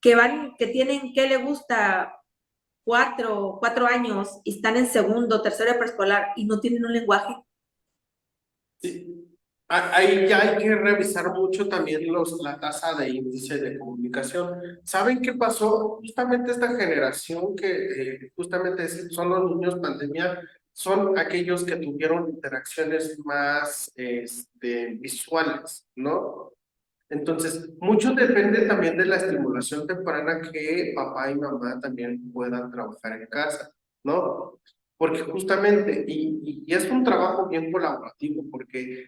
que tienen, ¿qué le gusta? 4 años y están en segundo, tercero de preescolar y no tienen un lenguaje. Sí. Ahí ya hay que revisar mucho también la tasa de índice de comunicación. ¿Saben qué pasó? Justamente esta generación que justamente son los niños pandemia, son aquellos que tuvieron interacciones más visuales, ¿no? Entonces, mucho depende también de la estimulación temprana que papá y mamá también puedan trabajar en casa, ¿no? Porque justamente, y es un trabajo bien colaborativo, porque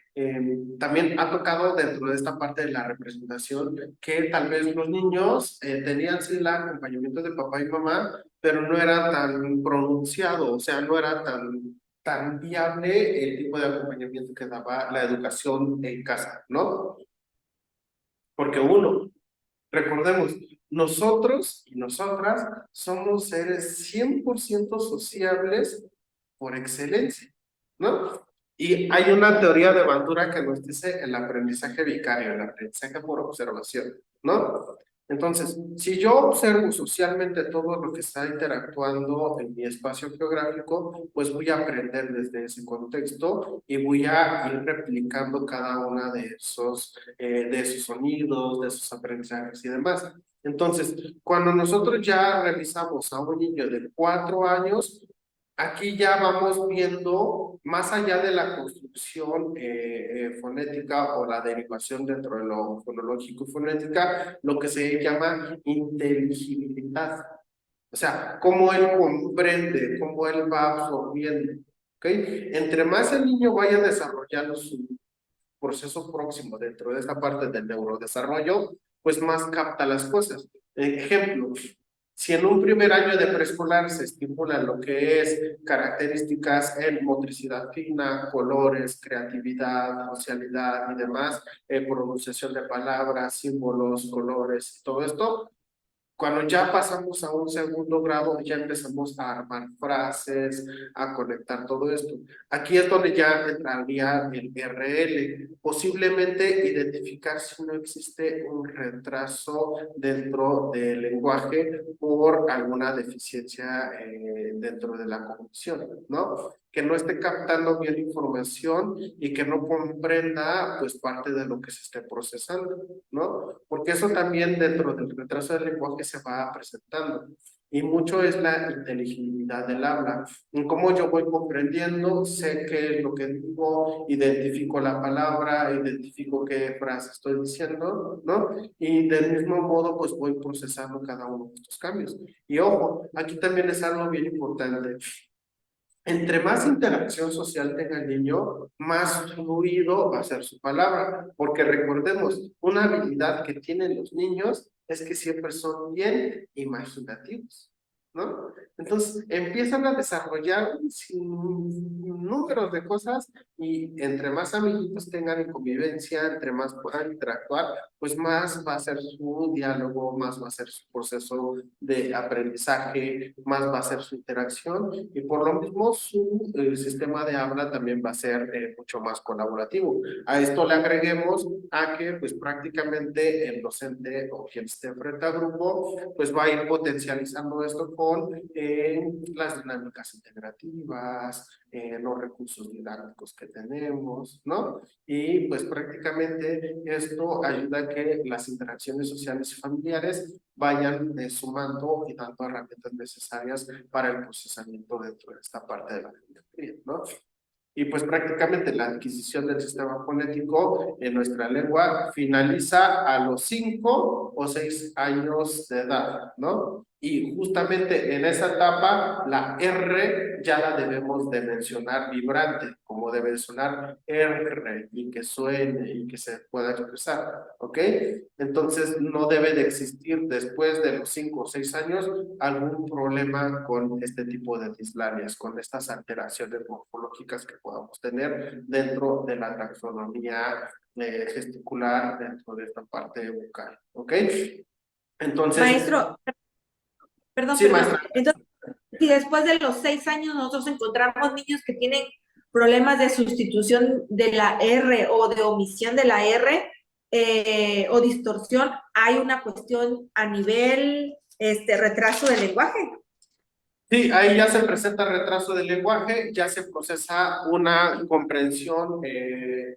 también ha tocado dentro de esta parte de la representación que tal vez los niños tenían sí el acompañamiento de papá y mamá, pero no era tan pronunciado, o sea, no era tan viable el tipo de acompañamiento que daba la educación en casa, ¿no? Porque recordemos, nosotros y nosotras somos seres 100% sociables por excelencia, ¿no? Y hay una teoría de Bandura que nos dice el aprendizaje vicario, el aprendizaje por observación, ¿no? Entonces, si yo observo socialmente todo lo que está interactuando en mi espacio geográfico, pues voy a aprender desde ese contexto y voy a ir replicando cada una de esos sonidos, de esos aprendizajes y demás. Entonces, cuando nosotros ya revisamos a un niño de 4 años, aquí ya vamos viendo, más allá de la construcción fonética o la derivación dentro de lo fonológico y fonética, lo que se llama inteligibilidad. O sea, cómo él comprende, cómo él va absorbiendo. ¿Ok? Entre más el niño vaya desarrollando su proceso próximo dentro de esta parte del neurodesarrollo, pues más capta las cosas. Ejemplo, si en un primer año de preescolar se estimula lo que es características en motricidad fina, colores, creatividad, socialidad y demás, pronunciación de palabras, símbolos, colores, todo esto, cuando ya pasamos a un segundo grado, ya empezamos a armar frases, a conectar todo esto. Aquí es donde ya entraría el RL, posiblemente identificar si no existe un retraso dentro del lenguaje por alguna deficiencia dentro de la cognición, ¿no? Que no esté captando bien información y que no comprenda pues parte de lo que se esté procesando, ¿no? Porque eso también dentro del retraso del lenguaje se va presentando. Y mucho es la inteligibilidad del habla. En cómo yo voy comprendiendo, sé qué es lo que digo, identifico la palabra, identifico qué frase estoy diciendo, ¿no? Y del mismo modo, pues voy procesando cada uno de estos cambios. Y ojo, aquí también es algo bien importante. Entre más interacción social tenga el niño, más fluido va a ser su palabra, porque recordemos, una habilidad que tienen los niños es que siempre son bien imaginativos, ¿no? Entonces empiezan a desarrollar números de cosas y entre más amiguitos tengan en convivencia, entre más puedan interactuar, pues más va a ser su diálogo, más va a ser su proceso de aprendizaje, más va a ser su interacción y por lo mismo su sistema de habla también va a ser mucho más colaborativo. A esto le agreguemos a que pues prácticamente el docente o quien esté frente al grupo pues va a ir potencializando esto con las dinámicas integrativas, los recursos didácticos que tenemos, ¿no? Y pues prácticamente esto ayuda a que las interacciones sociales y familiares vayan sumando y dando herramientas necesarias para el procesamiento dentro de esta parte de la geometría, ¿no? Y pues prácticamente la adquisición del sistema fonético en nuestra lengua finaliza a los 5 o 6 años de edad, ¿no? Y justamente en esa etapa la R ya la debemos de mencionar vibrante, como debe sonar R y que suene y que se pueda expresar, ¿ok? Entonces no debe de existir después de los 5 o 6 años algún problema con este tipo de dislalias, con estas alteraciones morfológicas que podamos tener dentro de la taxonomía gesticular, dentro de esta parte bucal, ¿ok? Entonces, Maestro, perdón, sí, perdón. maestra. Entonces, si después de los 6 años nosotros encontramos niños que tienen problemas de sustitución de la R o de omisión de la R o distorsión, hay una cuestión a nivel retraso del lenguaje. Sí, ahí ya se presenta retraso del lenguaje, ya se procesa una comprensión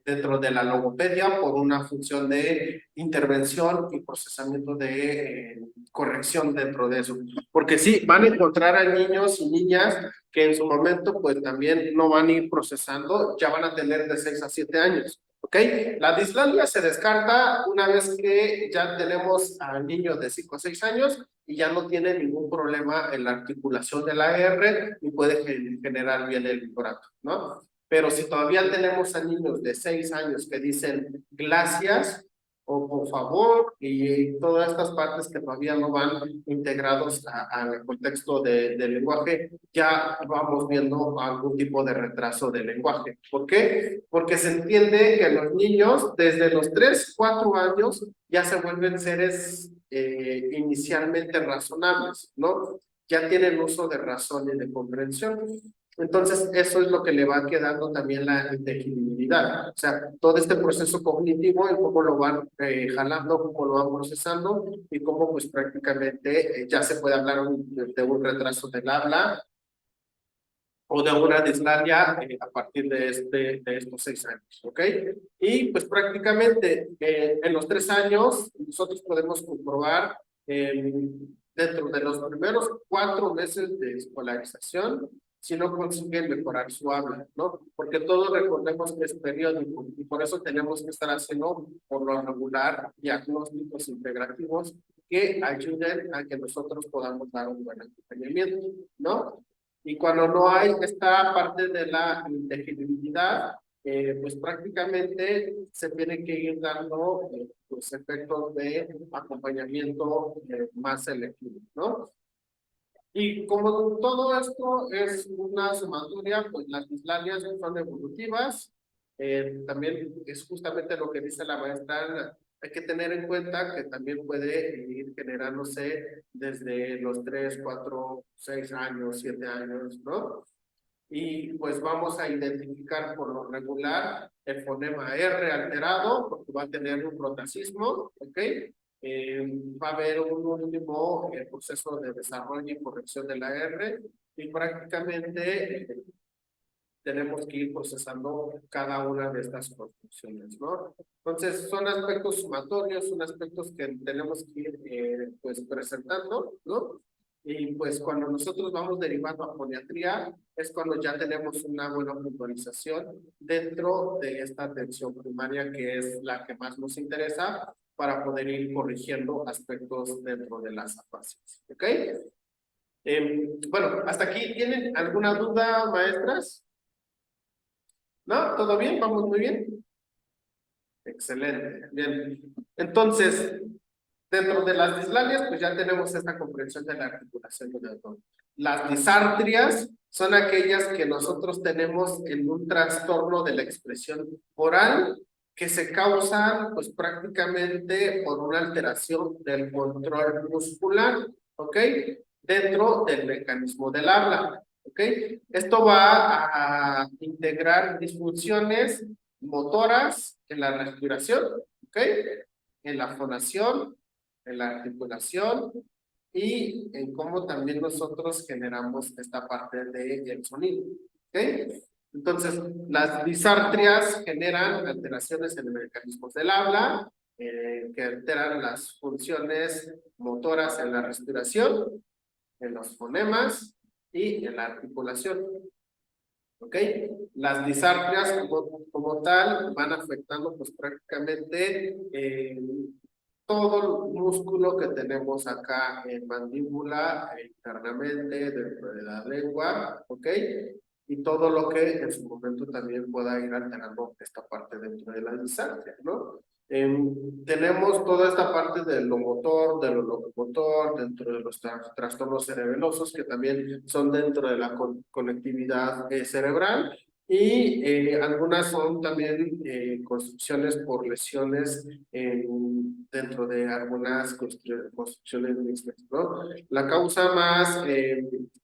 dentro de la logopedia por una función de intervención y procesamiento de corrección dentro de eso. Porque sí, van a encontrar a niños y niñas que en su momento pues también no van a ir procesando, ya van a tener de 6 a 7 años. ¿Ok? La dislalia se descarta una vez que ya tenemos a niños de 5 a 6 años y ya no tiene ningún problema en la articulación de la R y puede generar bien el vibrato, ¿no? Pero si todavía tenemos a niños de 6 años que dicen gracias o por favor y todas estas partes que todavía no van integrados al contexto del lenguaje, ya vamos viendo algún tipo de retraso del lenguaje. ¿Por qué? Porque se entiende que los niños desde los 3, 4 años ya se vuelven seres inicialmente razonables, ¿no? ya tienen uso de razón y de comprensión. Entonces, eso es lo que le va quedando también la inteligibilidad. O sea, todo este proceso cognitivo y cómo lo van jalando, cómo lo van procesando y cómo pues prácticamente ya se puede hablar de un retraso del habla o de una dislalia a partir de estos 6 años, ¿ok? Y pues prácticamente en los 3 años nosotros podemos comprobar dentro de los primeros 4 meses de escolarización si no consiguen mejorar su habla, ¿no? Porque todos recordemos que es periódico y por eso tenemos que estar haciendo por lo regular diagnósticos integrativos que ayuden a que nosotros podamos dar un buen acompañamiento, ¿no? Y cuando no hay esta parte de la inteligibilidad, pues prácticamente se tiene que ir dando pues efectos de acompañamiento más selectivos, ¿no? Y como todo esto es una sumatoria, pues las dislalias son evolutivas. También es justamente lo que dice la maestra, hay que tener en cuenta que también puede ir generándose desde los 3, 4, 6 años, 7 años, ¿no? Y pues vamos a identificar por lo regular el fonema R alterado, porque va a tener un rotacismo, ¿ok? Va a haber un último proceso de desarrollo y corrección de la R, y prácticamente tenemos que ir procesando cada una de estas construcciones, ¿no? Entonces, son aspectos sumatorios, son aspectos que tenemos que ir, pues, presentando, ¿no? Y pues cuando nosotros vamos derivando a foniatría, es cuando ya tenemos una buena puntualización dentro de esta atención primaria, que es la que más nos interesa para poder ir corrigiendo aspectos dentro de las afasias, ¿ok? Bueno, hasta aquí, ¿tienen alguna duda, maestras? ¿No? ¿Todo bien? ¿Vamos muy bien? Excelente. Bien. Entonces, dentro de las dislalias, pues ya tenemos esta comprensión de la articulación del tono. Las disartrias son aquellas que nosotros tenemos en un trastorno de la expresión oral que se causan, pues prácticamente por una alteración del control muscular, ¿ok? Dentro del mecanismo del habla. ¿Ok? Esto va a integrar disfunciones motoras en la respiración, ¿ok? En la fonación, en la articulación y en cómo también nosotros generamos esta parte del sonido, ¿ok? Entonces, las disartrias generan alteraciones en los mecanismos del habla, que alteran las funciones motoras en la respiración, en los fonemas y en la articulación. ¿Ok? Las disartrias como tal van afectando pues prácticamente todo el músculo que tenemos acá en mandíbula, internamente, dentro de la lengua, ¿ok? Y todo lo que en su momento también pueda ir alterando esta parte dentro de la disartria, ¿no? Tenemos toda esta parte de lo motor, de lo locomotor, dentro de los trastornos cerebelosos que también son dentro de la conectividad cerebral y algunas son también construcciones por lesiones dentro de algunas construcciones mixtas, ¿no? La causa más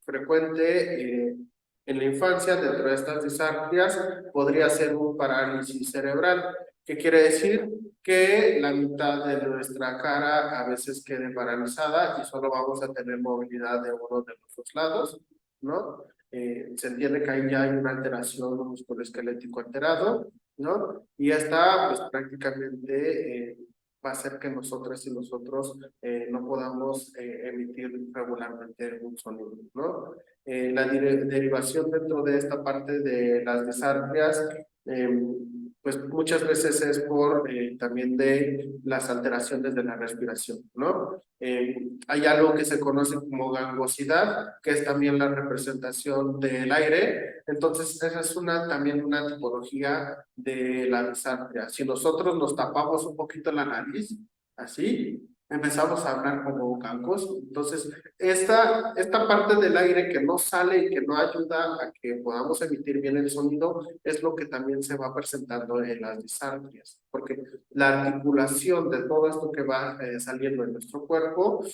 frecuente en la infancia dentro de estas disartrias podría ser un parálisis cerebral. ¿Qué quiere decir? Que la mitad de nuestra cara a veces quede paralizada y solo vamos a tener movilidad de uno de los dos lados, ¿no? Se entiende que ahí ya hay una alteración musculoesquelético alterado, ¿no? Y esta, pues prácticamente va a hacer que nosotras y nosotros no podamos emitir regularmente un sonido, ¿no? La derivación dentro de esta parte de las disartrias, pues muchas veces es por también de las alteraciones de la respiración, ¿no? Hay algo que se conoce como gangosidad, que es también la representación del aire, entonces esa es también una tipología de la disartria. Si nosotros nos tapamos un poquito la nariz, así, empezamos a hablar como gancos. Entonces, esta parte del aire que no sale y que no ayuda a que podamos emitir bien el sonido es lo que también se va presentando en las disartrias, porque la articulación de todo esto que va saliendo en nuestro cuerpo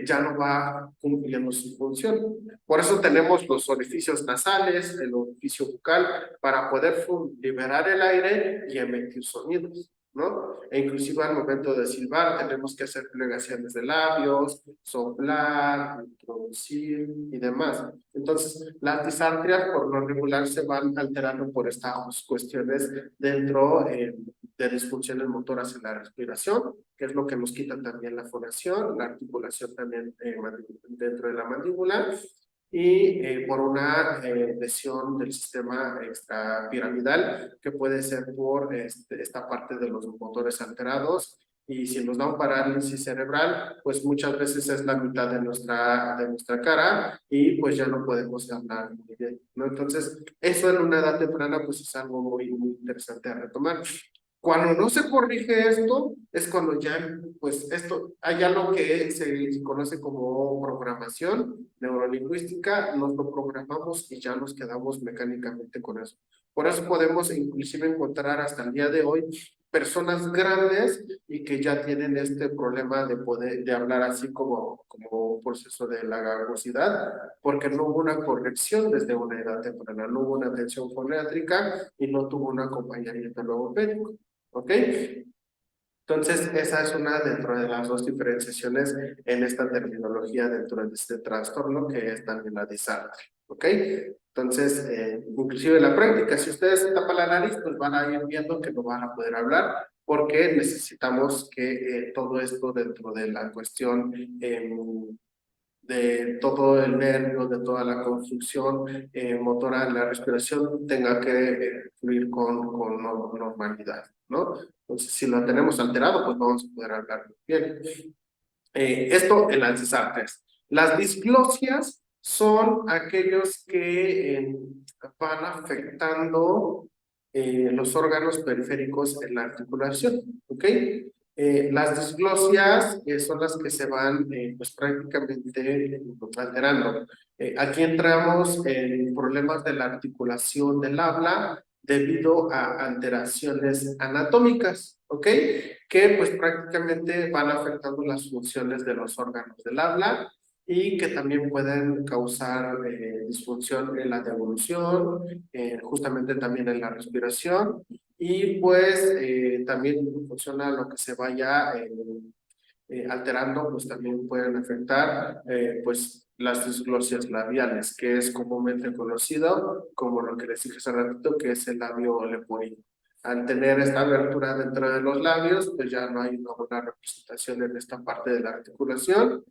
ya no va cumpliendo su función. Por eso tenemos los orificios nasales, el orificio bucal, para poder liberar el aire y emitir sonidos, ¿no? E inclusive al momento de silbar tenemos que hacer plegaciones de labios, soplar, introducir y demás. Entonces, las disartrias por lo regular se van alterando por estas cuestiones dentro de disfunciones motoras en la respiración, que es lo que nos quita también la fonación, la articulación también dentro de la mandíbula, y por una lesión del sistema extrapiramidal que puede ser por esta parte de los motores alterados, y si nos da un parálisis cerebral, pues muchas veces es la mitad de nuestra cara y pues ya no podemos hablar muy bien, ¿no? Entonces, eso en una edad temprana pues es algo muy interesante a retomar. Cuando no se corrige esto, es cuando ya, pues esto, hay algo que se conoce como programación neurolingüística, nos lo programamos y ya nos quedamos mecánicamente con eso. Por eso podemos inclusive encontrar hasta el día de hoy personas grandes y que ya tienen este problema de hablar así como un proceso de la gangosidad, porque no hubo una corrección desde una edad temprana, no hubo una atención foniátrica y no tuvo un acompañamiento logopédico. ¿Ok? Entonces, esa es una dentro de las dos diferenciaciones en esta terminología dentro de este trastorno que es también la disartria. ¿Ok? Entonces, inclusive en la práctica, si ustedes se tapan la nariz, pues van a ir viendo que no van a poder hablar porque necesitamos que todo esto dentro de la cuestión de todo el nervio, de toda la construcción motora de la respiración tenga que fluir con normalidad, ¿no? Entonces, si lo tenemos alterado, pues no vamos a poder hablar bien. Esto en las disartrias. Las disglosias son aquellos que van afectando los órganos periféricos en la articulación, ¿ok? Las disglosias son las que se van pues prácticamente alterando. Aquí entramos en problemas de la articulación del habla debido a alteraciones anatómicas, ¿ok? Que pues prácticamente van afectando las funciones de los órganos del habla y que también pueden causar disfunción en la devolución, justamente también en la respiración, y pues también funciona lo que se vaya alterando, pues también pueden afectar pues las disglosias labiales, que es comúnmente conocido como lo que les dije hace ratito, que es el labio leporino. Al tener esta abertura dentro de los labios, pues ya no hay una buena representación en esta parte de la articulación.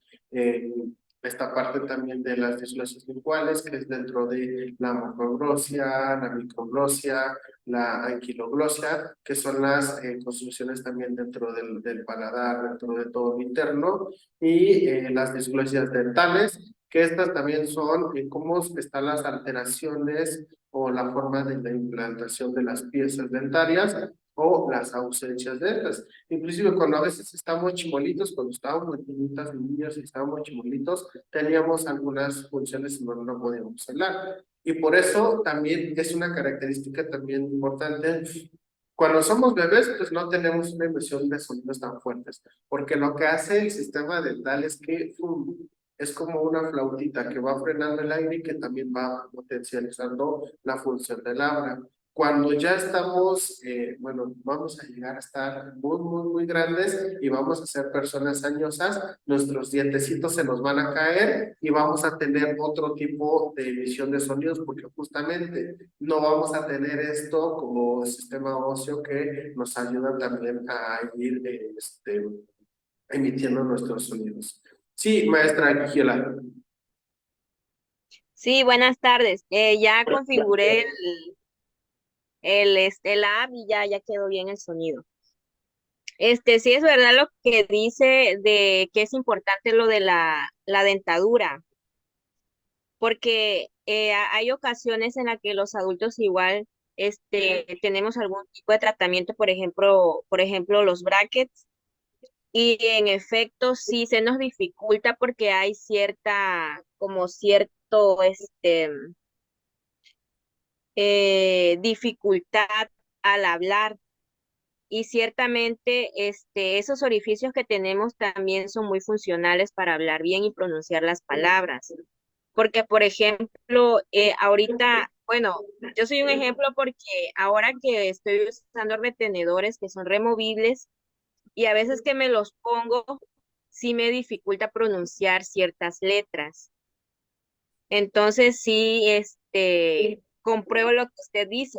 Esta parte también de las disglosias linguales, que es dentro de la macroglosia, la microglosia, la anquiloglosia, que son las construcciones también dentro del paladar, dentro de todo lo interno, y las disglosias dentales, que estas también son cómo están las alteraciones o la forma de la implantación de las piezas dentarias o las ausencias de estas. Inclusive cuando a veces estamos chimolitos, cuando estábamos niños y estábamos chimolitos, teníamos algunas funciones y no podíamos hablar. Y por eso también es una característica también importante. Cuando somos bebés, pues no tenemos una emisión de sonidos tan fuertes, porque lo que hace el sistema dental es que es como una flautita que va frenando el aire y que también va potencializando la función del habla. Cuando ya estamos, bueno, vamos a llegar a estar muy grandes y vamos a ser personas añosas, nuestros dientecitos se nos van a caer y vamos a tener otro tipo de emisión de sonidos porque justamente no vamos a tener esto como sistema óseo que nos ayuda también a ir emitiendo nuestros sonidos. Sí, maestra Gigela. Sí, buenas tardes. Ya configuré el app y ya quedó bien el sonido. Sí es verdad lo que dice de que es importante lo de la dentadura, porque hay ocasiones en las que los adultos igual tenemos algún tipo de tratamiento, por ejemplo los brackets, Y en efecto, sí se nos dificulta porque hay como cierto, dificultad al hablar. Y ciertamente, esos orificios que tenemos también son muy funcionales para hablar bien y pronunciar las palabras. Porque, por ejemplo, ahorita, bueno, yo soy un ejemplo porque ahora que estoy usando retenedores que son removibles y a veces que me los pongo, sí me dificulta pronunciar ciertas letras. Entonces, sí, compruebo lo que usted dice.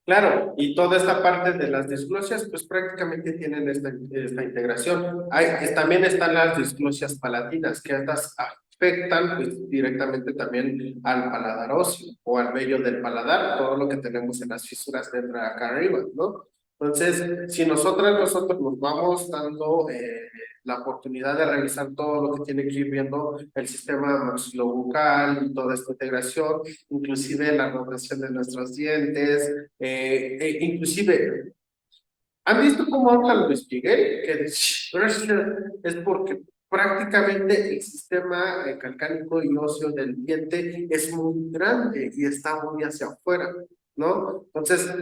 Claro, y toda esta parte de las disglosias, pues prácticamente tienen esta integración. También están las disglosias palatinas, que estas afectan pues directamente también al paladar óseo o al vello del paladar, todo lo que tenemos en las fisuras dentro de acá arriba, ¿no? Entonces, si nosotros nos vamos dando la oportunidad de revisar todo lo que tiene que ir viendo el sistema maxilobucal y toda esta integración, inclusive la rotación de nuestros dientes, inclusive, ¿han visto cómo habla Luis Miguel? Que es porque prácticamente el sistema calcánico y óseo del diente es muy grande y está muy hacia afuera, ¿no? Entonces,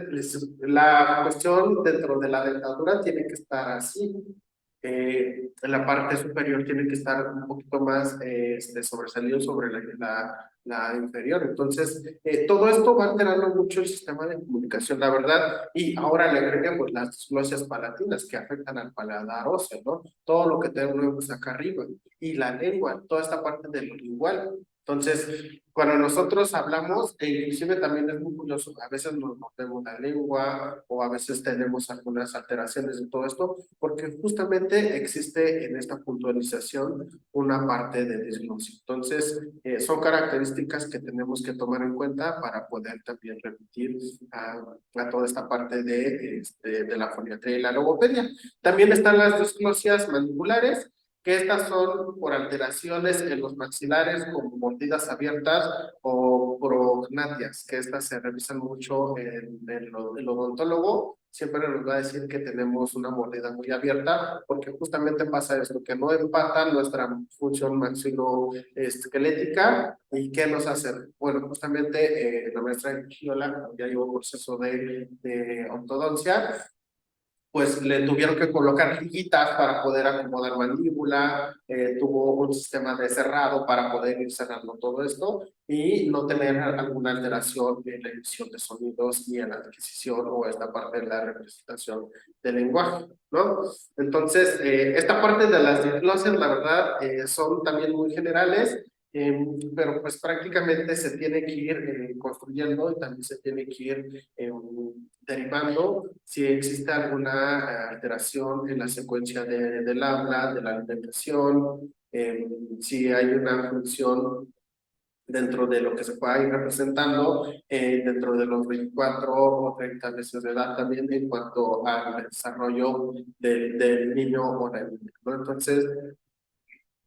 la cuestión dentro de la dentadura tiene que estar así. En la parte superior tiene que estar un poquito más sobresalido sobre la inferior. Entonces, todo esto va alterando mucho el sistema de comunicación, la verdad. Y ahora le agregamos las disglosias palatinas que afectan al paladar óseo, ¿no? Todo lo que tenemos acá arriba. Y la lengua, toda esta parte de lo lingual. Entonces, cuando nosotros hablamos, e inclusive también es muy curioso, a veces nos mordemos la lengua o a veces tenemos algunas alteraciones de todo esto, porque justamente existe en esta puntualización una parte de disglosia. Entonces, son características que tenemos que tomar en cuenta para poder también remitir a toda esta parte de la foniatría y la logopedia. También están las disglosias mandibulares, que estas son por alteraciones en los maxilares como mordidas abiertas o prognatias, que estas se revisan mucho en el odontólogo. Siempre nos va a decir que tenemos una mordida muy abierta, porque justamente pasa esto, que no empata nuestra función maxiloesquelética. ¿Y qué nos hace? Bueno, justamente la maestra Giola ya llevó un proceso de ortodoncia, pues le tuvieron que colocar liguitas para poder acomodar mandíbula, tuvo un sistema de cerrado para poder ir cerrando todo esto y no tener alguna alteración en la emisión de sonidos ni en la adquisición o esta parte de la representación del lenguaje, ¿no? Entonces, esta parte de las diglosias, la verdad, son también muy generales, pero pues prácticamente se tiene que ir construyendo y también se tiene que ir derivando si existe alguna alteración en la secuencia del habla, de la alimentación, si hay una función dentro de lo que se pueda ir representando dentro de los 24 o 30 meses de edad también en cuanto al desarrollo del niño o la niña, ¿no? Entonces,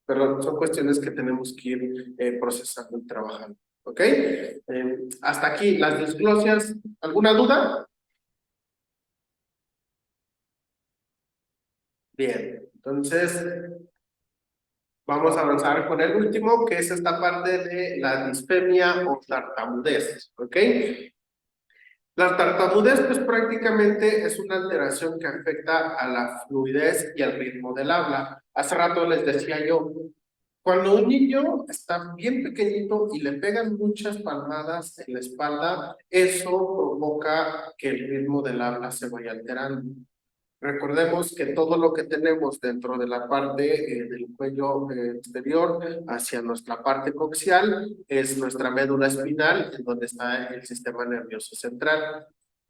pero son cuestiones que tenemos que ir procesando y trabajando. ¿Ok? Hasta aquí las disglosias. ¿Alguna duda? Bien, entonces vamos a avanzar con el último, que es esta parte de la disfemia o tartamudez. ¿Ok? La tartamudez, pues prácticamente es una alteración que afecta a la fluidez y al ritmo del habla. Hace rato les decía yo, cuando un niño está bien pequeñito y le pegan muchas palmadas en la espalda, eso provoca que el ritmo del habla se vaya alterando. Recordemos que todo lo que tenemos dentro de la parte del cuello exterior hacia nuestra parte coxial es nuestra médula espinal, en donde está el sistema nervioso central.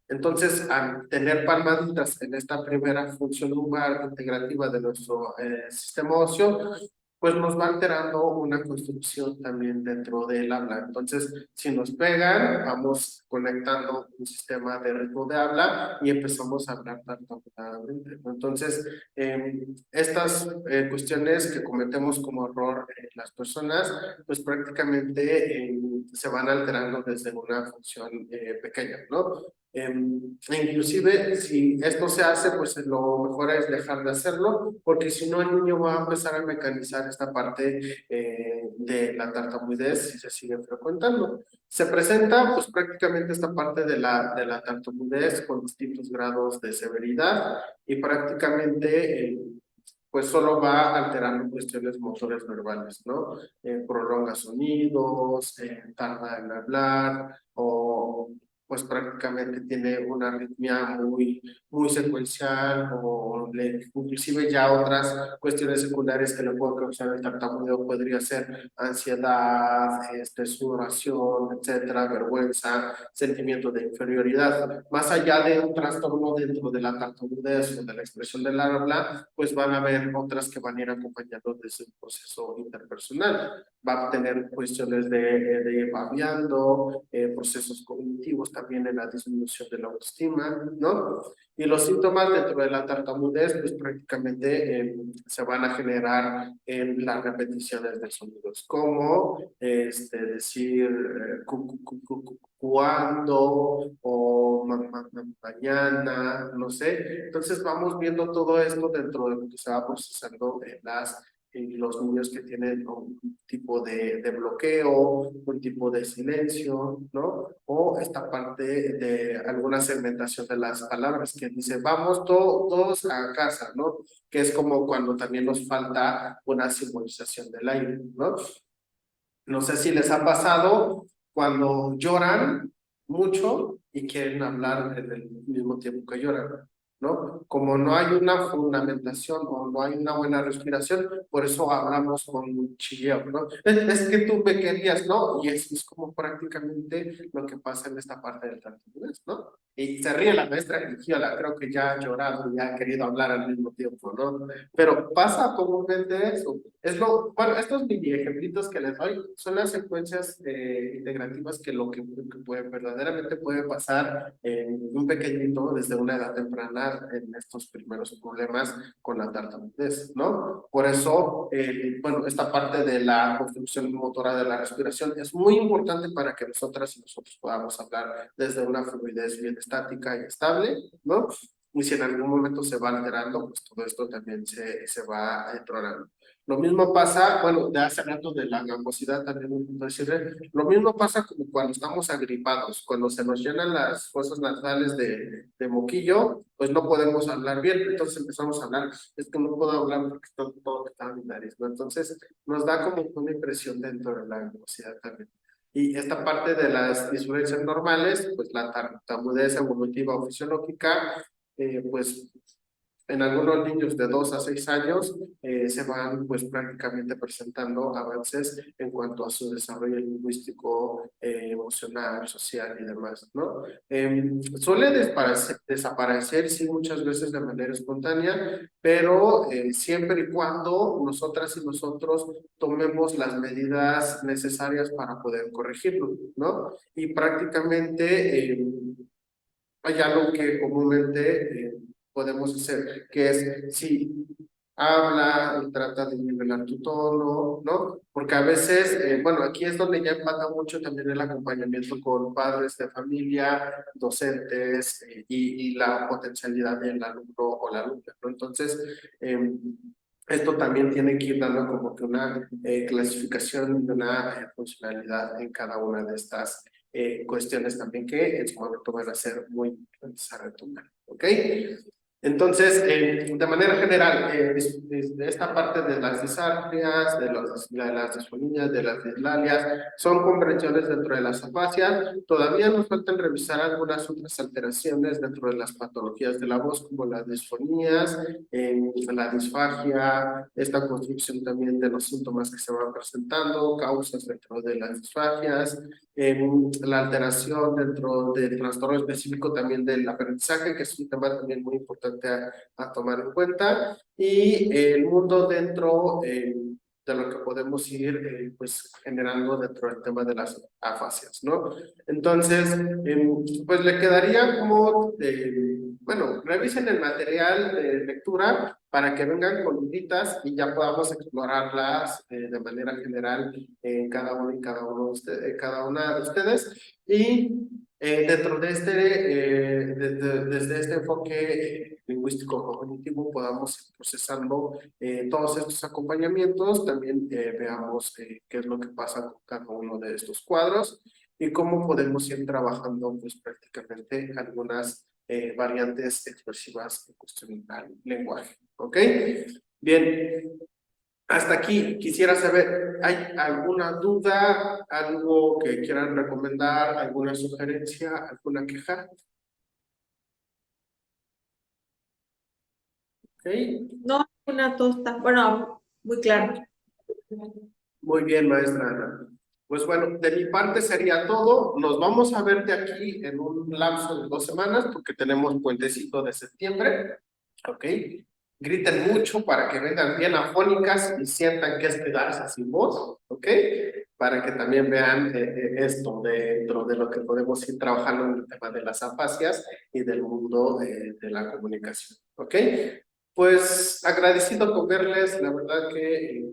Entonces, al tener palmaditas en esta primera función lumbar integrativa de nuestro sistema óseo, pues nos va alterando una construcción también dentro del habla. Entonces, si nos pegan, vamos conectando un sistema de ritmo de habla y empezamos a hablar tartamudamente. Entonces, estas cuestiones que cometemos como error las personas, pues prácticamente se van alterando desde una función pequeña, ¿no? Inclusive, si esto se hace, pues lo mejor es dejar de hacerlo, porque si no el niño va a empezar a mecanizar esta parte de la tartamudez si se sigue frecuentando. Se presenta pues prácticamente esta parte de la tartamudez con distintos grados de severidad y prácticamente pues solo va alterando cuestiones motores verbales, ¿no? Prolonga sonidos, tarda en hablar o pues prácticamente tiene una arritmia muy secuencial o inclusive ya otras cuestiones secundarias que le pueden causar el tartamudeo podría ser ansiedad, sudoración, etcétera, vergüenza, sentimiento de inferioridad. Más allá de un trastorno dentro de la tartamudez o de la expresión del habla, pues van a haber otras que van a ir acompañando desde el proceso interpersonal. Va a tener cuestiones de ir babeando, procesos cognitivos también en la disminución de la autoestima, ¿no? Y los síntomas dentro de la tartamudez, pues prácticamente se van a generar en las repeticiones de sonidos, como decir cuándo o mañana, no sé. Entonces vamos viendo todo esto dentro de lo que se va procesando en los niños que tienen un tipo de bloqueo, un tipo de silencio, ¿no? O esta parte de alguna segmentación de las palabras que dice, vamos todos a casa, ¿no? Que es como cuando también nos falta una simbolización del aire, ¿no? No sé si les ha pasado cuando lloran mucho y quieren hablar en el mismo tiempo que lloran, ¿no? Como no hay una fundamentación o no hay una buena respiración, por eso hablamos con chilleo, ¿no? Es que tú me querías, ¿no? Y eso es como prácticamente lo que pasa en esta parte del tartamudez, ¿no? Y se ríe la maestra Gigiola, creo que ya ha llorado y ha querido hablar al mismo tiempo, ¿no? Pero pasa comúnmente eso. Bueno, estos mini ejemplitos que les doy son las secuencias integrativas que verdaderamente puede pasar en un pequeñito desde una edad temprana en estos primeros problemas con la tartamudez, ¿no? Por eso, bueno, esta parte de la construcción motora de la respiración es muy importante para que nosotras y nosotros podamos hablar desde una fluidez bien estática y estable, ¿no? Y si en algún momento se va alterando, pues todo esto también se va tronando. Lo mismo pasa, bueno, de hace rato de la gangosidad también, lo mismo pasa como cuando estamos agripados, cuando se nos llenan las fosas nasales de moquillo, pues no podemos hablar bien, entonces empezamos a hablar, es que no puedo hablar porque todo está en mi nariz, ¿no? Entonces nos da como una impresión dentro de la gangosidad también. Y esta parte de las disfunciones normales, pues la tartamudez evolutiva o fisiológica, pues en algunos niños de 2 a 6 años se van pues prácticamente presentando avances en cuanto a su desarrollo lingüístico, emocional, social y demás, ¿no? Suele desaparecer, sí, muchas veces de manera espontánea, pero siempre y cuando nosotras y nosotros tomemos las medidas necesarias para poder corregirlo, ¿no? Y prácticamente hay algo que comúnmente podemos hacer, que es si habla y trata de nivelar tu tono, ¿no? Porque a veces, bueno, aquí es donde ya empata mucho también el acompañamiento con padres de familia, docentes y la potencialidad del alumno o la alumna, ¿no? Entonces, esto también tiene que ir dando como que una clasificación de una funcionalidad en cada una de estas cuestiones también que en su momento van a ser muy importantes a retomar, ¿ok? Entonces, de manera general, de esta parte de las disartrias, de las disfonías, de las dislalias, son comprensiones dentro de las afasias. Todavía nos faltan revisar algunas otras alteraciones dentro de las patologías de la voz, como las disfonías, la disfagia, esta construcción también de los síntomas que se van presentando, causas dentro de las disfagias, la alteración dentro del trastorno específico también del aprendizaje, que es un tema también muy importante a tomar en cuenta, y el mundo dentro de lo que podemos ir pues generando dentro del tema de las afasias, ¿no? Entonces, pues le quedaría como, bueno, revisen el material de lectura para que vengan con lupitas y ya podamos explorarlas de manera general en cada uno y cada uno de ustedes, cada una de ustedes. Y dentro de desde este enfoque lingüístico cognitivo podamos ir procesando todos estos acompañamientos, también veamos qué es lo que pasa con cada uno de estos cuadros y cómo podemos ir trabajando pues prácticamente algunas variantes expresivas en cuestión al lenguaje, ¿ok? Bien, hasta aquí quisiera saber, ¿hay alguna duda, algo que quieran recomendar, alguna sugerencia, alguna queja? ¿Ok? No, una tosta. Bueno, muy claro. Muy bien, maestra Ana. Pues bueno, de mi parte sería todo. Nos vamos a ver de aquí en un lapso de 2 semanas porque tenemos puentecito de septiembre. ¿Ok? Griten mucho para que vengan bien afónicas y sientan que es quedarse sin voz. ¿Ok? Para que también vean esto dentro de lo que podemos ir trabajando en el tema de las afasias y del mundo de la comunicación. ¿Ok? Pues agradecido con verles, la verdad que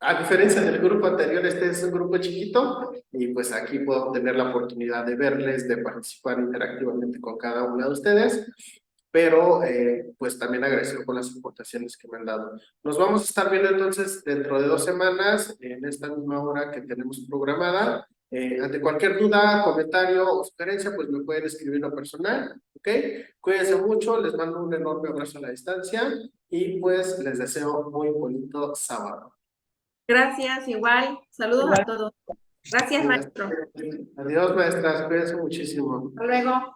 a diferencia del grupo anterior, este es un grupo chiquito y pues aquí puedo tener la oportunidad de verles, de participar interactivamente con cada una de ustedes, pero pues también agradecido con las aportaciones que me han dado. Nos vamos a estar viendo entonces dentro de 2 semanas en esta misma hora que tenemos programada. Ante cualquier duda, comentario o sugerencia, pues me pueden escribir en lo personal, ¿ok? Cuídense mucho, les mando un enorme abrazo a la distancia y pues les deseo muy bonito sábado. Gracias, igual. Saludos a todos. Gracias, maestro. Adiós, maestras. Cuídense muchísimo. Hasta luego.